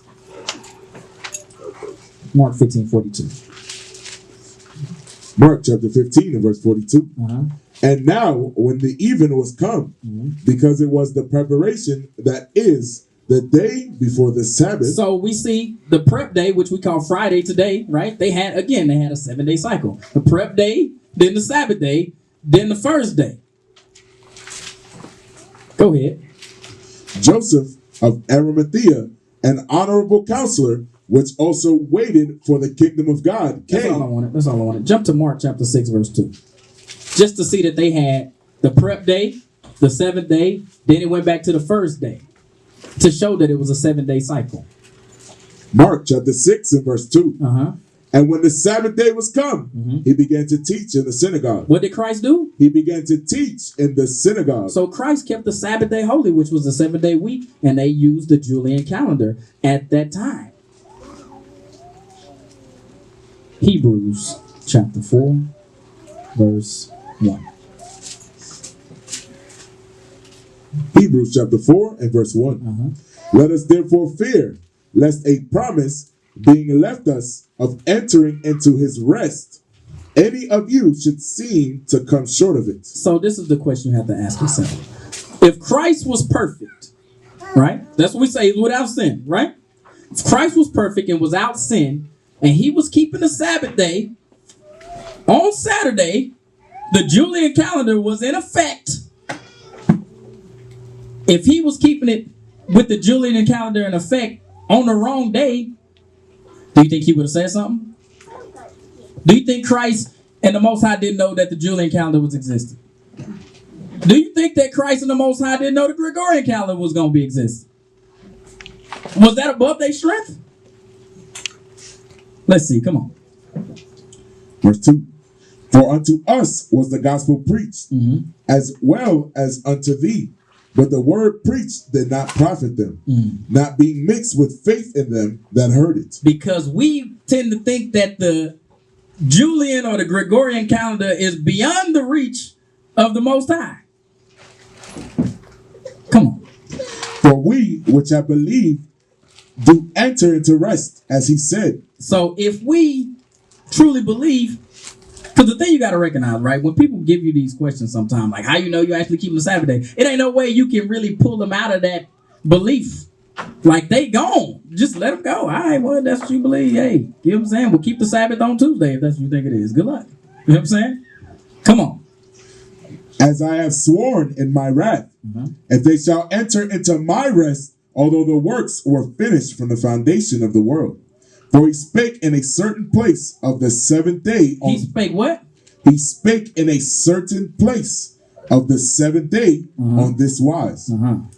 Mark 15:42. Mark chapter 15 and verse 42. Uh-huh. And now, when the even was come, because it was the preparation that is the day before the Sabbath. So we see the prep day, which we call Friday today, right? They had a 7-day cycle. The prep day, then the Sabbath day, then the first day. Go ahead. Joseph of Arimathea, an honorable counselor, which also waited for the kingdom of God, That's all I came. wanted. That's all I wanted. Jump to Mark chapter 6, verse 2. Just to see that they had the prep day, the 7th day, then it went back to the first day to show that it was a 7-day cycle. Mark chapter 6 and verse 2. Uh-huh. And when the Sabbath day was come, he began to teach in the synagogue. What did Christ do? He began to teach in the synagogue. So Christ kept the Sabbath day holy, which was the 7-day week, and they used the Julian calendar at that time. Hebrews chapter 4, verse 1. Hebrews chapter 4 and verse 1. Let us therefore fear, lest a promise being left us of entering into his rest, any of you should seem to come short of it. So this is the question you have to ask yourself. If Christ was perfect, right? That's what we say, is without sin, right? If Christ was perfect and without sin, and he was keeping the Sabbath day, on Saturday, the Julian calendar was in effect. If he was keeping it with the Julian calendar in effect on the wrong day, do you think he would have said something? Do you think Christ and the Most High didn't know that the Julian calendar was existing? Do you think that Christ and the Most High didn't know the Gregorian calendar was going to be existing? Was that above their strength? Let's see, come on. Verse 2. For unto us was the gospel preached, as well as unto thee. But the word preached did not profit them, not being mixed with faith in them that heard it. Because we tend to think that the Julian or the Gregorian calendar is beyond the reach of the Most High. Come on. For we, which have believed, do enter into rest, as he said. So if we truly believe, because the thing you got to recognize, right? When people give you these questions sometimes, like how you know you actually keeping the Sabbath day, it ain't no way you can really pull them out of that belief. Like they gone. Just let them go. All right, well, that's what you believe. Hey, you know what I'm saying? We'll keep the Sabbath on Tuesday if that's what you think it is. Good luck. You know what I'm saying? Come on. As I have sworn in my wrath, if they shall enter into my rest, although the works were finished from the foundation of the world. For he spake in a certain place of the 7th day. He spake what? He spake in a certain place of the 7th day on this wise.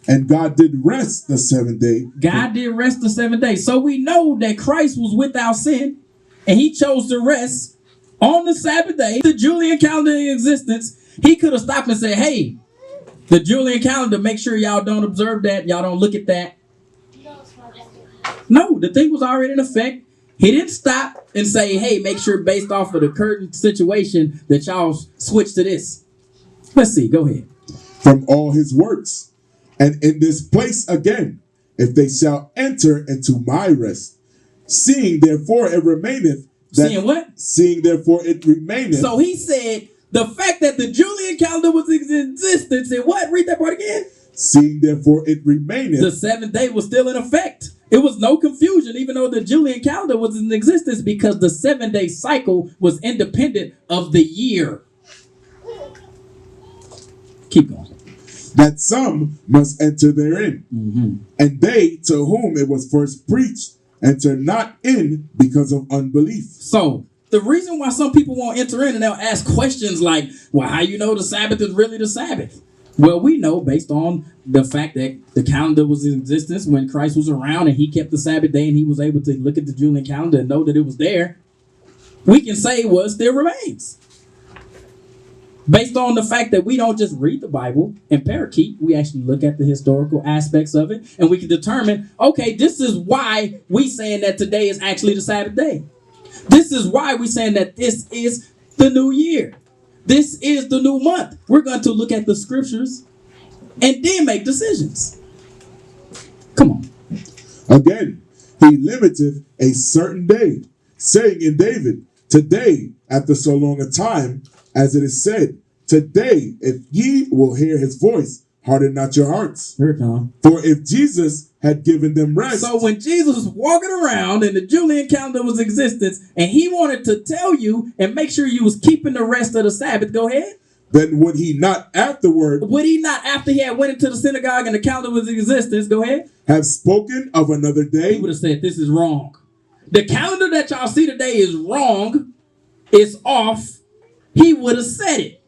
And God did rest the 7th day. God did rest the 7th day. So we know that Christ was without sin, and he chose to rest on the Sabbath day. The Julian calendar in existence, he could have stopped and said, hey, the Julian calendar, make sure y'all don't observe that. Y'all don't look at that. No, the thing was already in effect. He didn't stop and say, hey, make sure based off of the current situation that y'all switch to this. Let's see. Go ahead. From all his works. And in this place again, if they shall enter into my rest. Seeing therefore it remaineth. Seeing what? Seeing therefore it remaineth. So he said the fact that the Julian calendar was in existence and what? Read that part again. Seeing therefore it remaineth. The 7th day was still in effect. It was no confusion, even though the Julian calendar was in existence, because the 7-day cycle was independent of the year. Keep going. That some must enter therein. And they to whom it was first preached enter not in because of unbelief. So the reason why some people won't enter in and they'll ask questions like, well, how you know the Sabbath is really the Sabbath? Well, we know based on the fact that the calendar was in existence when Christ was around and he kept the Sabbath day and he was able to look at the Julian calendar and know that it was there, we can say what still remains. Based on the fact that we don't just read the Bible and parakeet, we actually look at the historical aspects of it and we can determine, okay, this is why we saying that today is actually the Sabbath day. This is why we saying that this is the new year. This is the new month. We're going to look at the scriptures and then make decisions. Come on. Again, he limiteth a certain day, saying in David, today, after so long a time, as it is said, today, if ye will hear his voice, harden not your hearts. Here it comes. For if Jesus had given them rest. So when Jesus was walking around and the Julian calendar was in existence and he wanted to tell you and make sure you was keeping the rest of the Sabbath, go ahead. Then would he not afterward, After he had went into the synagogue and the calendar was in existence, go ahead, have spoken of another day? he would have said, this is wrong. The calendar that y'all see today is wrong. It's off. He would have said it.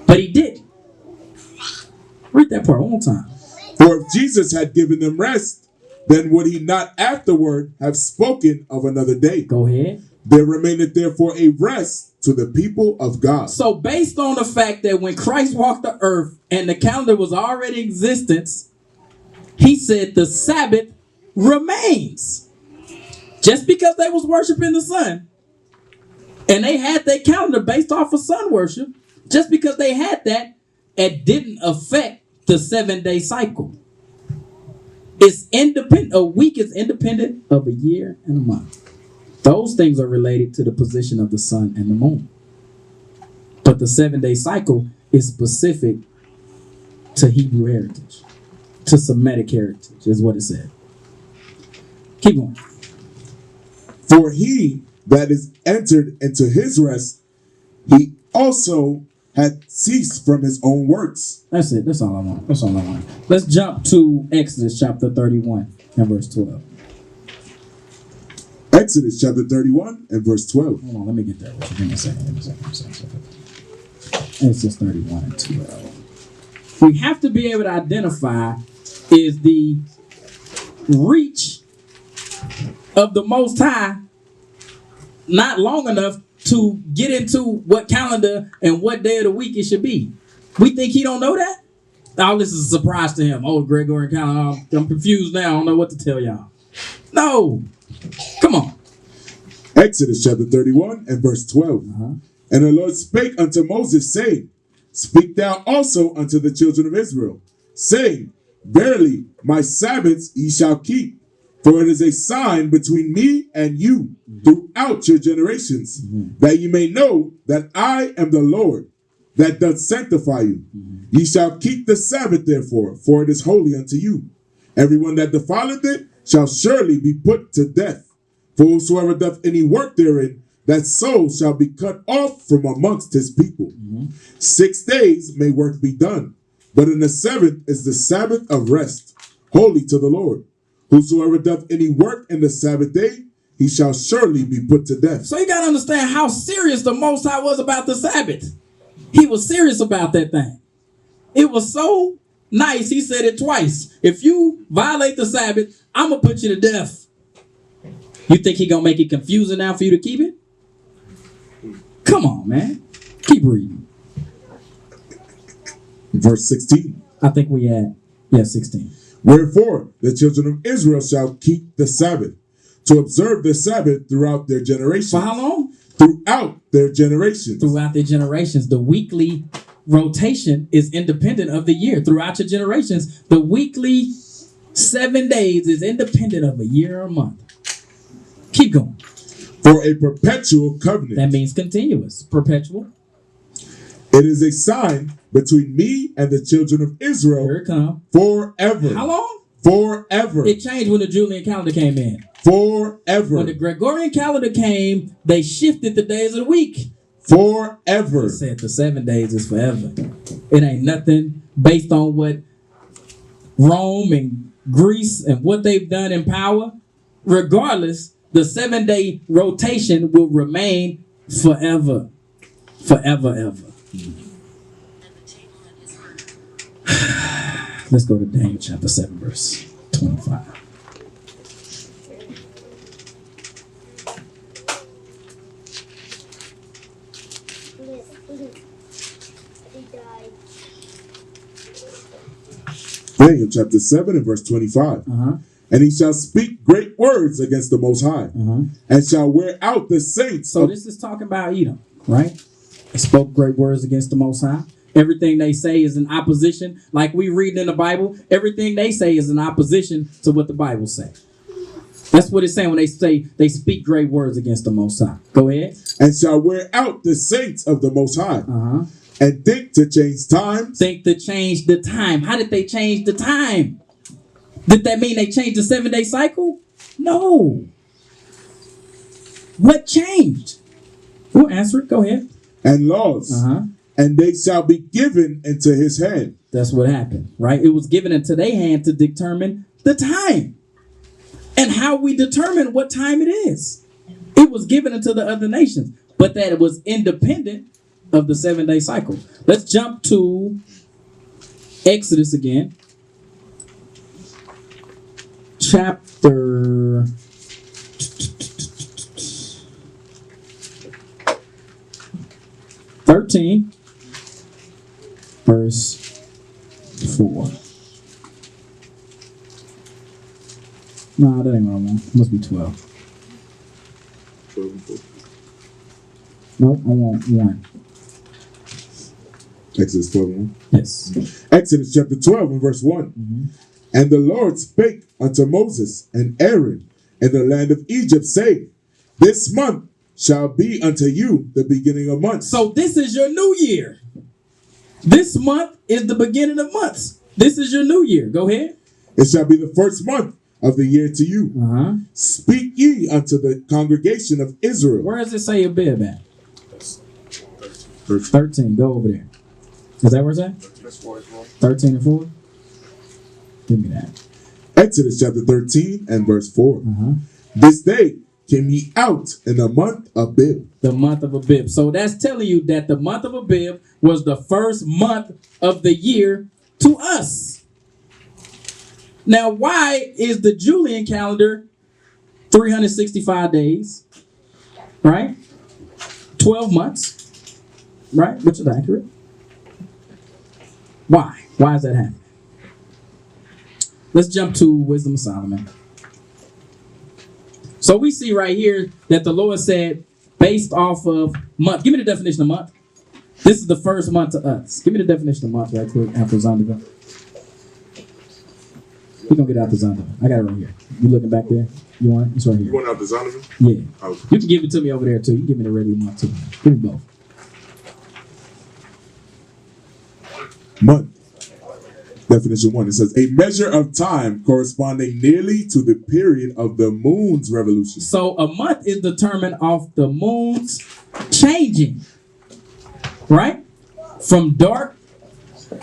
But he didn't. Read that part one more time. For if Jesus had given them rest, then would he not afterward have spoken of another day? Go ahead. There remaineth therefore a rest to the people of God. So based on the fact that when Christ walked the earth and the calendar was already in existence, he said the Sabbath remains. Just because they was worshiping the sun and they had their calendar based off of sun worship, just because they had that, it didn't affect the 7-day cycle. It's independent. A week is independent of a year and a month. Those things are related to the position of the sun and the moon. But the 7-day cycle is specific to Hebrew heritage, to Semitic heritage, is what it said. Keep going. For he that is entered into his rest, he also had ceased from his own works. That's it. That's all I want. That's all I want. Let's jump to Exodus chapter 31 and verse 12. Exodus chapter 31 and verse 12. Hold on, let me get there. Give me a second. Exodus 31 and 12. We have to be able to identify is the reach of the Most High not long enough to get into what calendar and what day of the week it should be. We think he don't know that? Oh, this is a surprise to him. Oh, Gregorian calendar. I'm confused now. I don't know what to tell y'all. No. Come on. Exodus chapter 31 and verse 12. And the Lord spake unto Moses, saying, Speak thou also unto the children of Israel, saying, Verily, my Sabbaths ye shall keep, for it is a sign between me and you throughout your generations, that ye may know that I am the Lord, that doth sanctify you. Ye shall keep the Sabbath, therefore, for it is holy unto you. Everyone that defileth it shall surely be put to death. For whosoever doth any work therein, that soul shall be cut off from amongst his people. 6 days may work be done, but in the 7th is the Sabbath of rest, holy to the Lord. Whosoever doth any work in the Sabbath day, he shall surely be put to death. So you got to understand how serious the Most High was about the Sabbath. He was serious about that thing. It was so nice, he said it twice. If you violate the Sabbath, I'm going to put you to death. You think he going to make it confusing now for you to keep it? Come on, man. Keep reading. Verse 16. I think we had, 16. Wherefore the children of Israel shall keep the Sabbath, to observe the Sabbath throughout their generations. For how long? Throughout their generations. Throughout their generations. The weekly rotation is independent of the year. Throughout your generations, the weekly 7 days is independent of a year or a month. Keep going. For a perpetual covenant. That means continuous, perpetual. It is a sign between me and the children of Israel. Here it comes. Forever. How long? Forever. It changed when the Julian calendar came in. Forever. When the Gregorian calendar came, they shifted the days of the week. Forever. It said the 7 days is forever. It ain't nothing based on what Rome and Greece and what they've done in power. Regardless, the 7-day rotation will remain forever. Forever, ever. Let's go to Daniel chapter 7, verse 25. Daniel chapter 7 and verse 25. And he shall speak great words against the Most High, and shall wear out the saints. So this is talking about Edom, right? They spoke great words against the Most High. Everything they say is in opposition. Like we read in the Bible, everything they say is in opposition to what the Bible says. That's what it's saying when they say they speak great words against the Most High. Go ahead. And shall wear out the saints of the Most High. And think to change time. Think to change the time. How did they change the time? Did that mean they changed the 7-day cycle? No. What changed? We'll answer it. Go ahead. And laws. And they shall be given into his hand. That's what happened, right? It was given into their hand to determine the time. And how we determine what time it is. It was given into the other nations. But that it was independent of the 7-day cycle. Let's jump to Exodus again. Chapter 13, verse 4. Nah, that ain't what I want. It must be 12. 12 and 4. Nope, I want 1. Exodus 12 and 1. Yes. Exodus chapter 12 and verse 1. And the Lord spake unto Moses and Aaron in the land of Egypt, saying, This month shall be unto you the beginning of months. So this is your new year. This month is the beginning of months. This is your new year. Go ahead. It shall be the first month of the year to you. Speak ye unto the congregation of Israel. Where does it say Abib at? 13. 13. Go over there. Is that where it's at? 13 and 4? Give me that. Exodus chapter 13 and verse 4. This day came ye out in the month of Abib. The month of Abib. So that's telling you that the month of Abib was the first month of the year to us. Now, why is the Julian calendar 365 days? Right? 12 months. Right? Which is accurate. Why? Why is that happening? Let's jump to Wisdom of Solomon. So we see right here that the Lord said, based off of month. Give me the definition of month. This is the first month to us. Give me the definition of month right quick after Zondervan. We're going to get out the Zondervan. I got it right here. You looking back there? You want it? It's right here. You want out the Zondervan? Yeah. Oh. You can give it to me over there too. You can give me the regular month too. Give me both. Month. Definition 1. It says, a measure of time corresponding nearly to the period of the moon's revolution. So a month is determined off the moon's changing. Right? From dark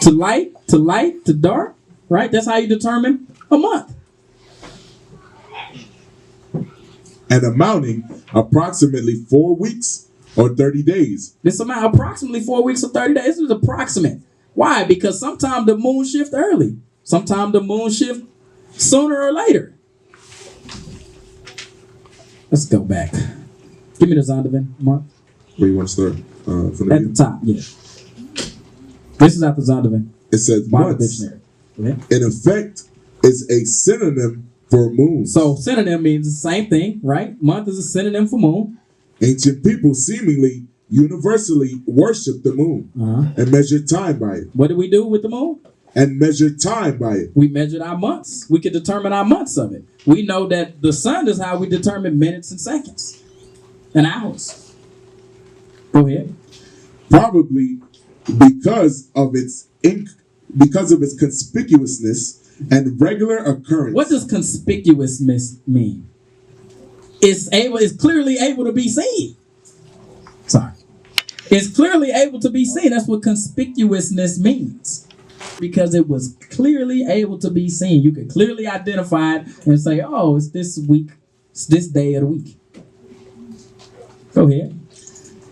to light to dark. Right? That's how you determine a month. And amounting approximately 4 weeks or 30 days. This amount approximately 4 weeks or 30 days. This is approximate. Why? Because sometimes the moon shift early. Sometimes the moon shift sooner or later. Let's go back. Give me the Zondervan month. Where you want to start? From the At the top, yeah. This is after Zondervan. It says Bible months, dictionary. Okay. in effect, is a synonym for moon. So synonym means the same thing, right? Month is a synonym for moon. Ancient people seemingly universally worship the moon and measure time by it. What do we do with the moon? And measure time by it. We measured our months. We can determine our months of it. We know that the sun is how we determine minutes and seconds and hours. Go ahead. Probably because of its conspicuousness and regular occurrence. What does conspicuousness mean? It's clearly able to be seen. Sorry. It's clearly able to be seen. That's what conspicuousness means. Because it was clearly able to be seen. You could clearly identify it and say, oh, it's this week. It's this day of the week. Go ahead.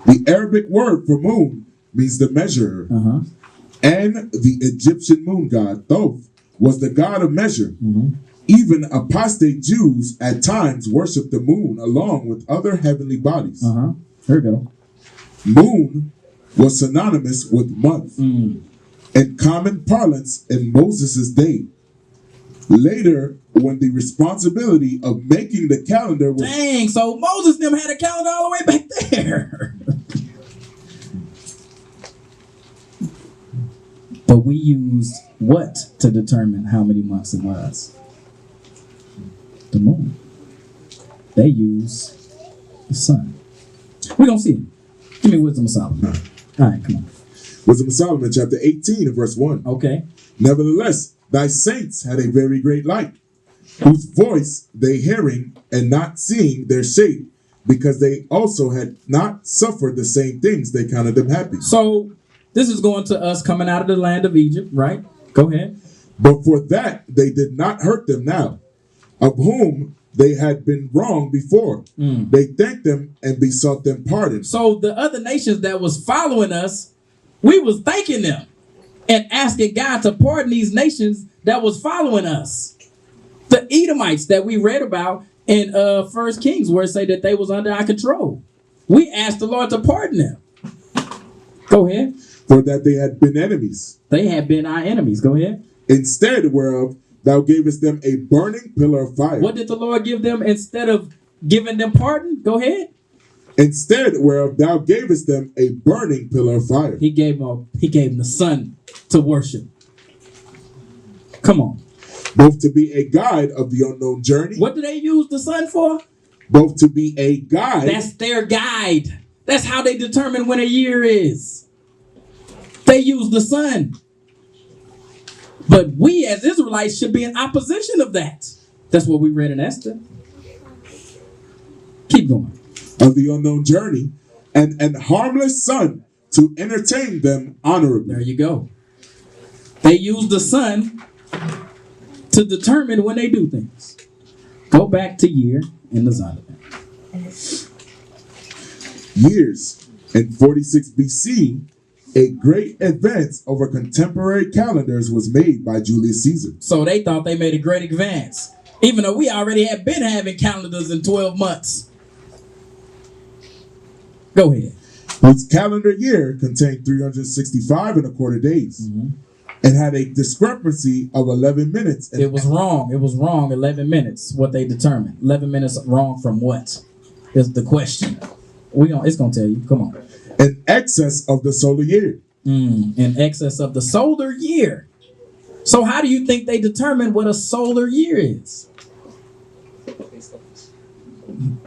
The Arabic word for moon means the measurer. And the Egyptian moon god, Thoth, was the god of measure. Even apostate Jews at times worshiped the moon along with other heavenly bodies. Here we go. Moon was synonymous with month in common parlance in Moses' day. Later, when the responsibility of making the calendar was... Dang, so Moses them had a calendar all the way back there. But we used what to determine how many months it was? The moon. They use the sun. We're going to see it. Give me Wisdom of Solomon. All right, come on. Wisdom of Solomon, chapter 18 and verse 1. Okay. Nevertheless, thy saints had a very great light, whose voice they hearing and not seeing their shape, because they also had not suffered the same things, they counted them happy. So this is going to us coming out of the land of Egypt, right? Go ahead. But for that they did not hurt them now, of whom they had been wrong before. They thanked them and besought them pardon. So the other nations that was following us, we was thanking them and asking God to pardon these nations that was following us. The Edomites that we read about in 1 Kings, where it say that they was under our control. We asked the Lord to pardon them. Go ahead. For that they had been enemies. They had been our enemies. Go ahead. Instead whereof thou gavest them a burning pillar of fire. What did the Lord give them instead of giving them pardon? Go ahead. Instead whereof thou gavest them a burning pillar of fire. He gave them the sun to worship. Come on. Both to be a guide of the unknown journey. What do they use the sun for? Both to be a guide. That's their guide. That's how they determine when a year is. They use the sun. But we as Israelites should be in opposition of that. That's what we read in Esther. Keep going. Of the unknown journey, and harmless sun to entertain them honorably. There you go. They use the sun to determine when they do things. Go back to year in the Zabud. Years in 46 BC, a great advance over contemporary calendars was made by Julius Caesar. So they thought they made a great advance, even though we already had been having calendars in 12 months. Go ahead. Whose calendar year contained 365 and a quarter days. It had a discrepancy of 11 minutes. It was wrong. It was wrong 11 minutes, what they determined. 11 minutes wrong from what is the question. It's going to tell you. Come on. In excess of the solar year. In excess of the solar year. So how do you think they determine what a solar year is?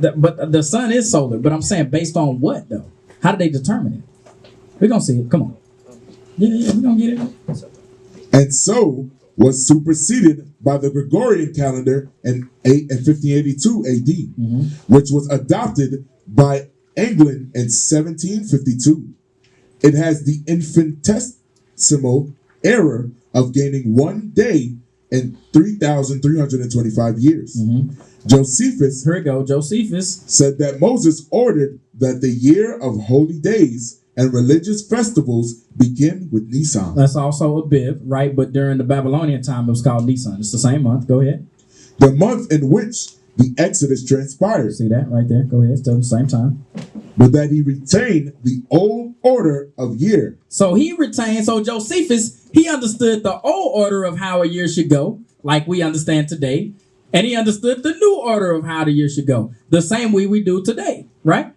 But the sun is solar. But I'm saying based on what, though? How do they determine it? We're going to see it. Come on. Yeah, we're going to get it. And so was superseded by the Gregorian calendar in 1582 AD, which was adopted by England in 1752. It has the infinitesimal error of gaining 1 day in 3,325 years. Josephus, here we go. Josephus said that Moses ordered that the year of holy days and religious festivals begin with Nisan. That's also a bib, right? But during the Babylonian time, it was called Nisan. It's the same month. Go ahead. The month in which the Exodus transpired. See that right there? Go ahead. Still the same time. But that he retained the old order of year. So he retained. So Josephus, he understood the old order of how a year should go, like we understand today. And he understood the new order of how the year should go, the same way we do today, right?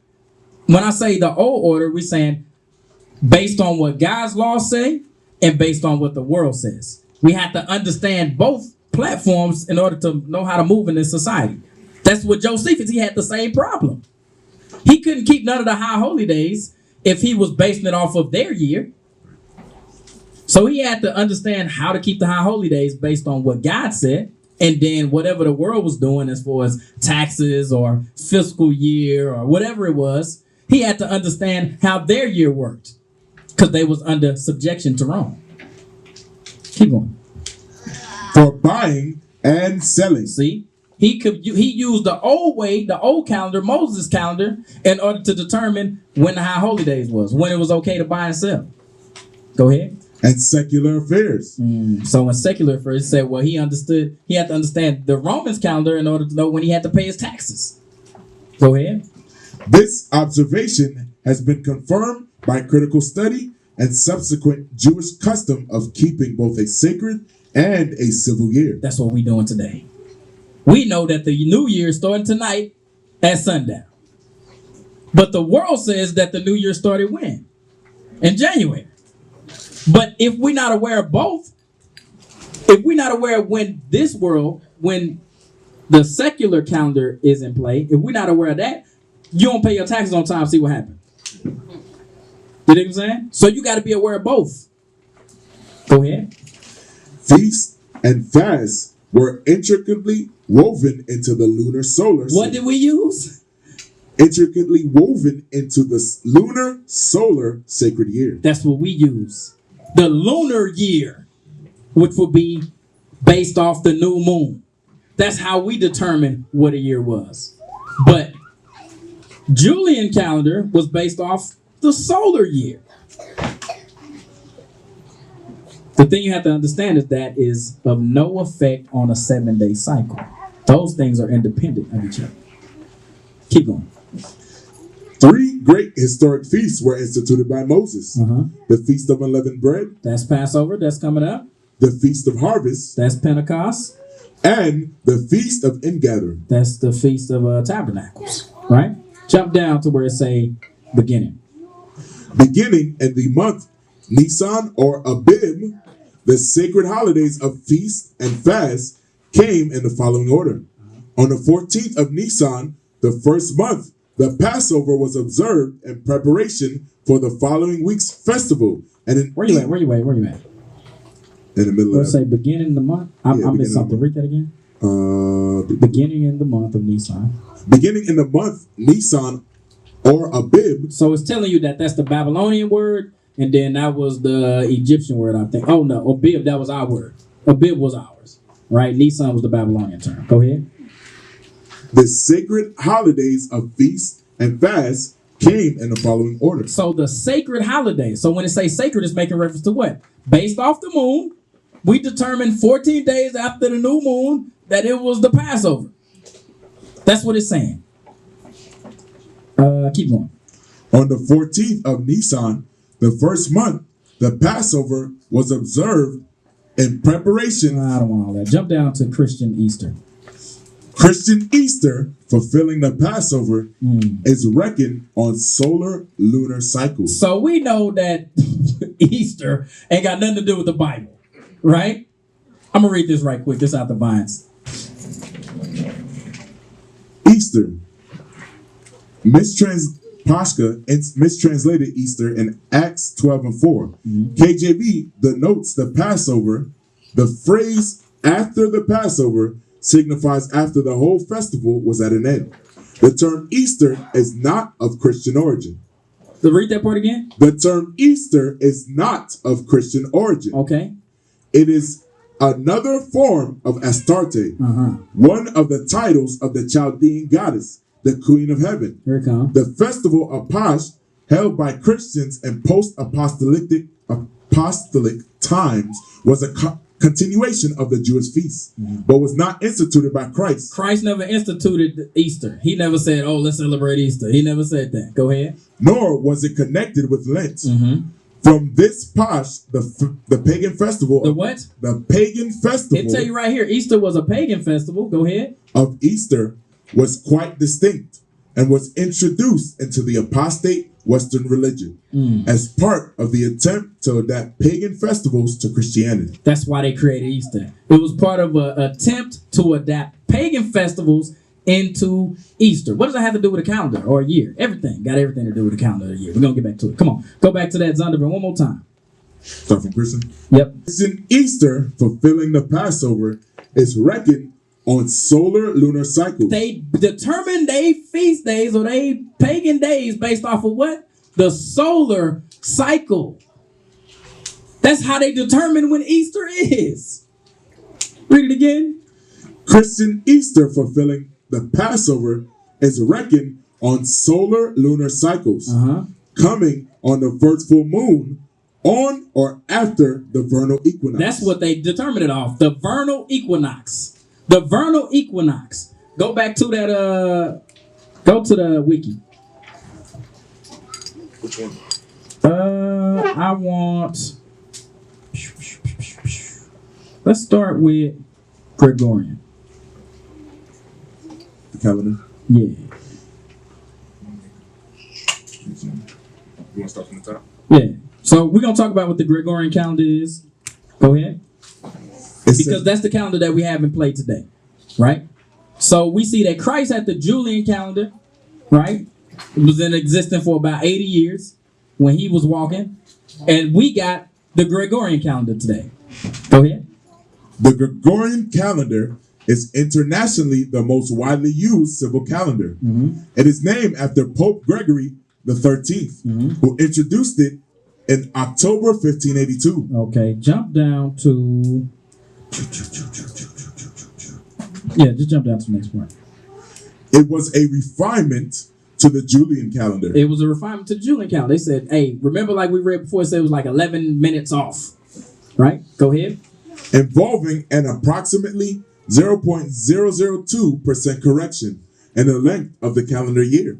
When I say the old order, we're saying based on what God's laws say and based on what the world says. We have to understand both platforms in order to know how to move in this society. That's what Josephus, he had the same problem. He couldn't keep none of the high holy days if he was basing it off of their year. So he had to understand how to keep the high holy days based on what God said. And then whatever the world was doing as far as taxes or fiscal year or whatever it was, he had to understand how their year worked because they was under subjection to Rome. Keep going. For buying and selling. See, he used the old way, the old calendar, Moses' calendar, in order to determine when the high holy days was, when it was okay to buy and sell. Go ahead. and secular affairs. So in secular affairs, he said, well, he had to understand the Romans calendar in order to know when he had to pay his taxes. Go ahead. This observation has been confirmed by critical study and subsequent Jewish custom of keeping both a sacred and a civil year. That's what we're doing today. We know that the new year is starting tonight at sundown. But the world says that the new year started when? In January. But if we're not aware of both, if we're not aware of when the secular calendar is in play, if we're not aware of that, you don't pay your taxes on time, see what happens. You know what I'm saying? So you got to be aware of both. Go ahead. Feasts and fasts were intricately woven into the lunar solar cycle. What did we use? Intricately woven into the lunar solar sacred year. That's what we use. The lunar year, which would be based off the new moon. That's how we determine what a year was. But Julian calendar was based off the solar year. The thing you have to understand is that is of no effect on a 7-day cycle. Those things are independent of each other. Keep going. 3 great historic feasts were instituted by Moses. The Feast of Unleavened Bread. That's Passover. That's coming up. The Feast of Harvest. That's Pentecost. And the Feast of Ingathering. That's the Feast of Tabernacles. Right? Jump down to where it say beginning. Beginning in the month Nisan or Abib, the sacred holidays of feast and fast came in the following order. On the 14th of Nisan, the first month, the Passover was observed in preparation for the following week's festival. And Where you at? In the middle Let's of say beginning of the month. I missed something. Read that again. Beginning in the month of Nisan. Beginning in the month Nisan or Abib. So it's telling you that that's the Babylonian word, and then that was the Egyptian word, I think. Oh no, Abib, that was our word. Abib was ours, right? Nisan was the Babylonian term. Go ahead. The sacred holidays of feast and fast came in the following order. So the sacred holidays. So when it says sacred, it's making reference to what? Based off the moon, we determined 14 days after the new moon that it was the Passover. That's what it's saying. Keep going. On the 14th of Nisan, the first month, the Passover was observed in preparation. I don't want all that. Jump down to Christian Easter. Christian Easter, fulfilling the Passover, is reckoned on solar lunar cycles. So we know that Easter ain't got nothing to do with the Bible, right? I'm going to read this right quick. This out the Vines. Easter. Mistranslated Easter in Acts 12 and 4. KJV denotes the Passover. The phrase after the Passover signifies after the whole festival was at an end. The term Easter is not of Christian origin. So read that part again. The term Easter is not of Christian origin. Okay. It is another form of Astarte, one of the titles of the Chaldean goddess, the Queen of Heaven. Here it comes. The festival of Pasch, held by Christians in post-apostolic times, was a continuation of the Jewish feast, but was not instituted by Christ. Christ never instituted Easter. He never said, oh, let's celebrate Easter. He never said that. Go ahead. Nor was it connected with Lent. From this Pasch, the pagan festival. The what? The pagan festival. It tell you right here, Easter was a pagan festival. Go ahead. Of Easter was quite distinct and was introduced into the apostate Western religion as part of the attempt to adapt pagan festivals to Christianity. That's why they created Easter. It was part of an attempt to adapt pagan festivals into Easter. What does that have to do with a calendar or a year? Everything. Got everything to do with a calendar or a year. We're going to get back to it. Come on. Go back to that Zondervan one more time. Start from Christian. Yep. Christian Easter, fulfilling the Passover, is reckoned on solar lunar cycles. They determine their feast days or their pagan days based off of what? The solar cycle. That's how they determine when Easter is. Read it again. Christian Easter, fulfilling the Passover, is reckoned on solar lunar cycles, coming on the first full moon on or after the vernal equinox. That's what they determined it off. The vernal equinox. The vernal equinox. Go back to that, go to the wiki. Which one? I want... Let's start with Gregorian. The calendar? Yeah. You want to start from the top? Yeah. So we're going to talk about what the Gregorian calendar is. Go ahead. Because that's the calendar that we have in play today. Right? So we see that Christ had the Julian calendar. Right? It was in existence for about 80 years when he was walking. And we got the Gregorian calendar today. Go ahead. The Gregorian calendar is internationally the most widely used civil calendar. It is named after Pope Gregory the 13th, who introduced it in October 1582. Okay, jump down to... Yeah, just jump down to the next part. It was a refinement to the Julian calendar. It was a refinement to the Julian calendar. They said, hey, remember like we read before, it said it was like 11 minutes off. Right? Go ahead. Involving an approximately 0.002% correction in the length of the calendar year.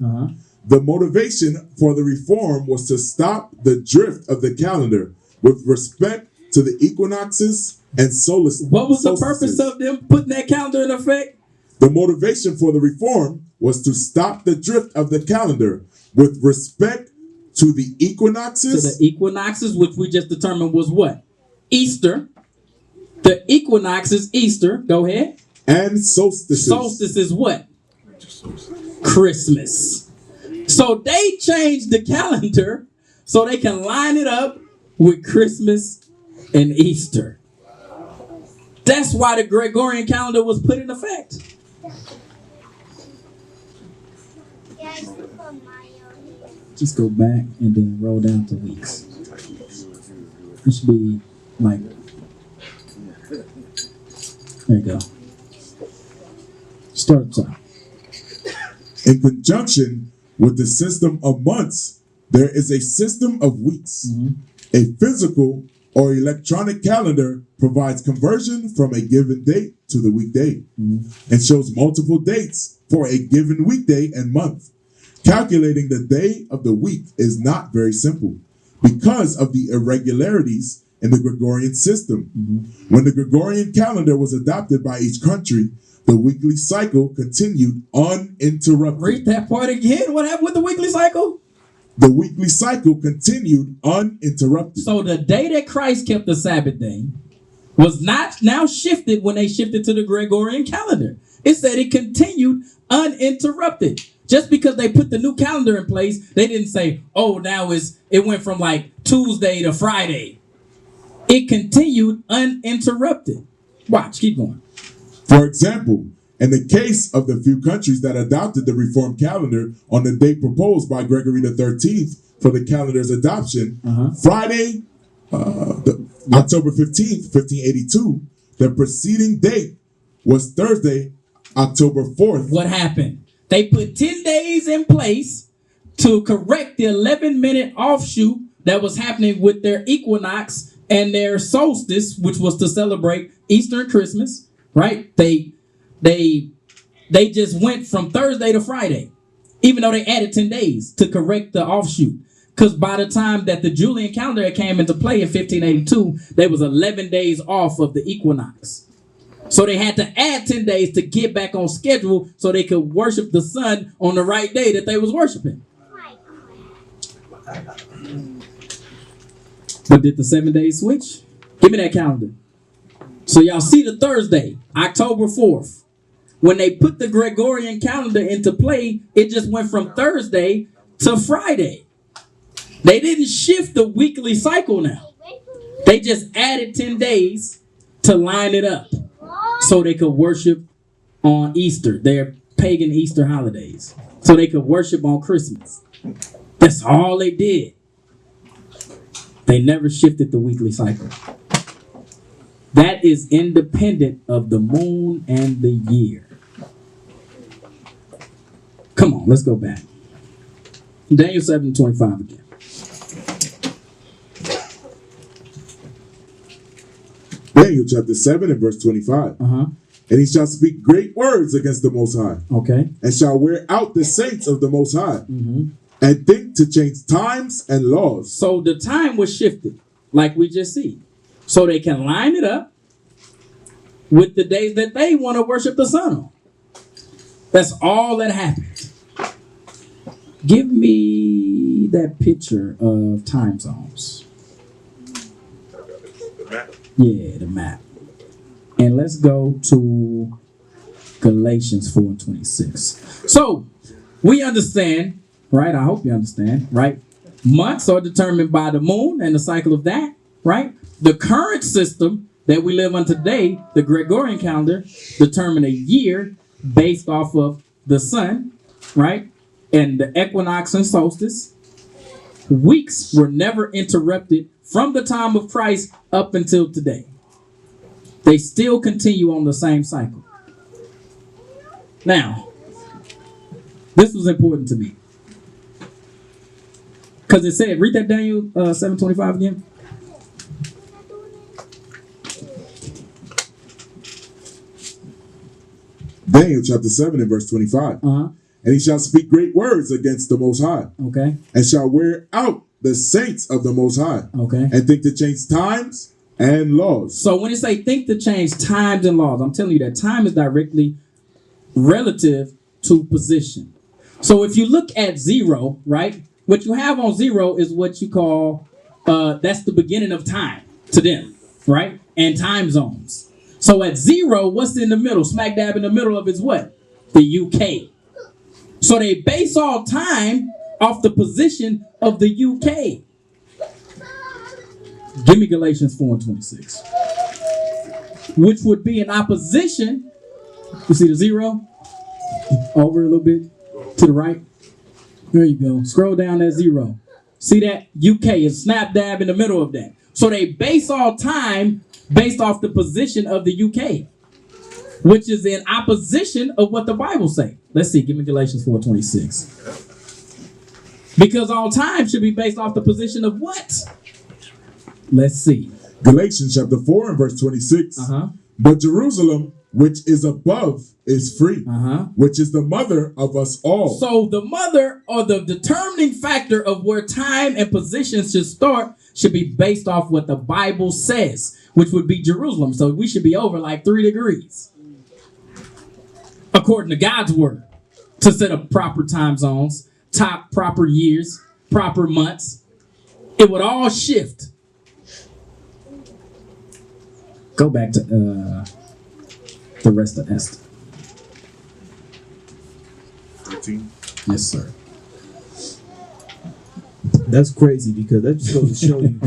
The motivation for the reform was to stop the drift of the calendar with respect to the equinoxes and solstices. What was the purpose of them putting that calendar in effect? The motivation for the reform was to stop the drift of the calendar with respect to the equinoxes. To the equinoxes, which we just determined was what? Easter. The equinox is Easter. Go ahead. And solstices. Solstice is what? Christmas. So they changed the calendar so they can line it up with Christmas and Easter. That's why the Gregorian calendar was put in effect. Just go back and then roll down to weeks. It should be like... There you go. Start at the top. In conjunction with the system of months, there is a system of weeks. A physical or electronic calendar provides conversion from a given date to the weekday and shows multiple dates for a given weekday and month. Calculating the day of the week is not very simple because of the irregularities in the Gregorian system. When the Gregorian calendar was adopted by each country, the weekly cycle continued uninterrupted. Read that part again. What happened with the weekly cycle? The weekly cycle continued uninterrupted. So the day that Christ kept the Sabbath day was not now shifted when they shifted to the Gregorian calendar. It said it continued uninterrupted. Just because they put the new calendar in place, they didn't say, oh, now it went from like Tuesday to Friday. It continued uninterrupted. Watch, keep going. For example, in the case of the few countries that adopted the reformed calendar on the date proposed by Gregory the 13th for the calendar's adoption, Friday, October 15th, 1582, the preceding date was Thursday, October 4th. What happened? They put 10 days in place to correct the 11-minute offshoot that was happening with their equinox and their solstice, which was to celebrate Easter and Christmas, right? They just went from Thursday to Friday, even though they added 10 days to correct the offshoot. Because by the time that the Julian calendar came into play in 1582, they was 11 days off of the equinox. So they had to add 10 days to get back on schedule so they could worship the sun on the right day that they was worshiping. But did the 7 days switch? Give me that calendar. So y'all see the Thursday, October 4th. When they put the Gregorian calendar into play, it just went from Thursday to Friday. They didn't shift the weekly cycle now. They just added 10 days to line it up so they could worship on Easter, their pagan Easter holidays. So they could worship on Christmas. That's all they did. They never shifted the weekly cycle. That is independent of the moon and the year. Come on, let's go back. Daniel 7:25 again. Daniel chapter 7 and verse 25. Uh-huh. And he shall speak great words against the Most High, Okay. and shall wear out the saints of the Most High, Mm-hmm. and think to change times and laws. So the time was shifted, like we just see. So they can line it up with the days that they want to worship the sun on. That's all that happened. Give me that picture of time zones. Yeah, the map. And let's go to Galatians 4 and 26. So we understand, right? I hope you understand, right? Months are determined by the moon and the cycle of that, right? The current system that we live on today, the Gregorian calendar, determine a year based off of the sun, right? And the equinox and solstice. Weeks were never interrupted from the time of Christ up until today. They still continue on the same cycle. Now, this was important to me. Because it said, read that Daniel 7:25 again. Daniel chapter 7 and verse 25. Uh-huh. And he shall speak great words against the Most High, Okay. and shall wear out the saints of the Most High, Okay. and think to change times and laws. So when you say think to change times and laws, I'm telling you that time is directly relative to position. So if you look at 0, right? What you have on 0 is what you call, that's the beginning of time to them, right? And time zones. So at 0, what's in the middle? Smack dab in the middle of is what? The UK. So they base all time off the position of the UK. Give me Galatians 4 and 26. Which would be in opposition. You see the 0? Over a little bit to the right. There you go. Scroll down that 0. See that? UK is snap dab in the middle of that. So they base all time based off the position of the UK, which is in opposition of what the Bible say. Let's see. Give me Galatians 4:26. Because all time should be based off the position of what? Let's see. Galatians chapter 4 and verse 26. Uh-huh. But Jerusalem, which is above, is free, Uh-huh. which is the mother of us all. So the mother or the determining factor of where time and position should start should be based off what the Bible says, which would be Jerusalem. So we should be over like 3 degrees, according to God's word, to set up proper time zones, proper years, proper months. It would all shift. Go back to the rest of Esther. 13. Yes, sir. That's crazy because that just goes to show you,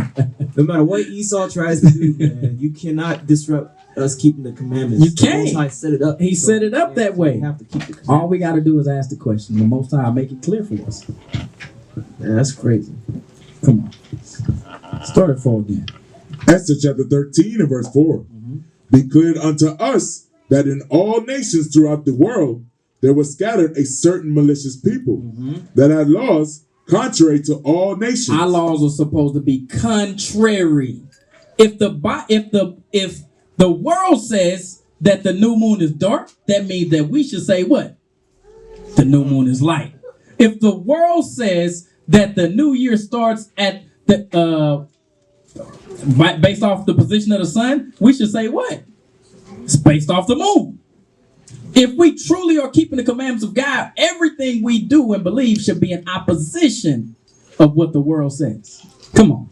no matter what Esau tries to do, man, you cannot disrupt us keeping the commandments. You can't. The Most High set it up. He set it up that way. We have to keep the commandments. All we got to do is ask the question. The Most High will make it clear for us. Man, that's crazy. Come on. Start at 4 again. Esther chapter 13 and verse 4. Declared unto us that in all nations throughout the world there was scattered a certain malicious people that had laws contrary to all nations. Our laws are supposed to be contrary. If the world says that the new moon is dark, that means that we should say what? The new moon is light. If the world says that the new year starts at the based off the position of the sun, we should say what? It's based off the moon. If we truly are keeping the commandments of God, everything we do and believe should be in opposition of what the world says. Come on.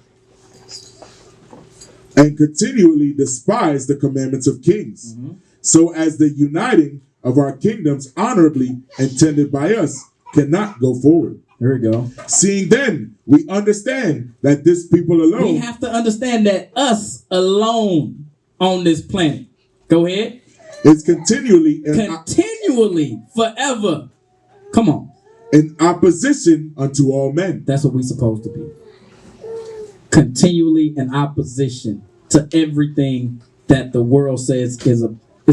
And continually despise the commandments of kings, so as the uniting of our kingdoms honorably intended by us cannot go forward. There we go. Seeing then we understand that this people We alone have to understand that us alone on this planet. Go ahead. is continually Continually, forever. Come on. in opposition unto all men. That's what we're supposed to be. Continually in opposition to everything that the world says is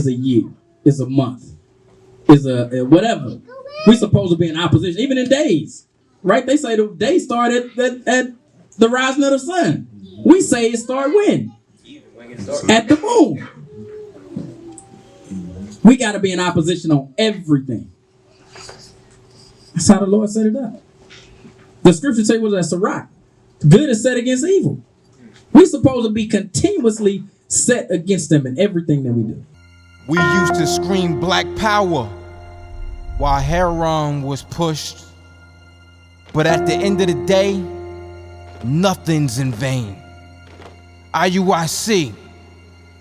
a year, is a month, is a whatever. We're supposed to be in opposition, even in days. Right? They say the day started at the rising of the sun. We say it started when? At the moon. We got to be in opposition on everything. That's how the Lord set it up. The scripture say was that Sirach. Good is set against evil. We're supposed to be continuously set against them in everything that we do. We used to scream black power while Heron was pushed. But at the end of the day, nothing's in vain. IUIC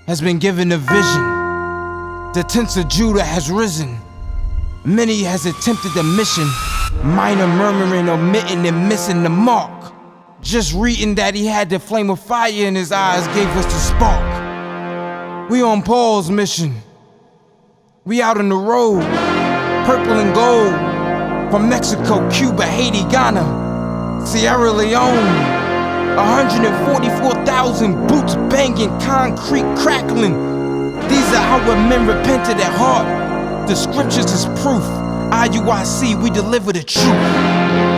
has been given a vision. The tents of Judah has risen. Many has attempted the mission. Minor murmuring, omitting, and missing the mark. Just reading that he had the flame of fire in his eyes gave us the spark. We on Paul's mission. We out on the road. Purple and gold. From Mexico, Cuba, Haiti, Ghana, Sierra Leone. 144,000 boots banging, concrete crackling. These are our men repented at heart. The scriptures is proof. IUIC, we deliver the truth.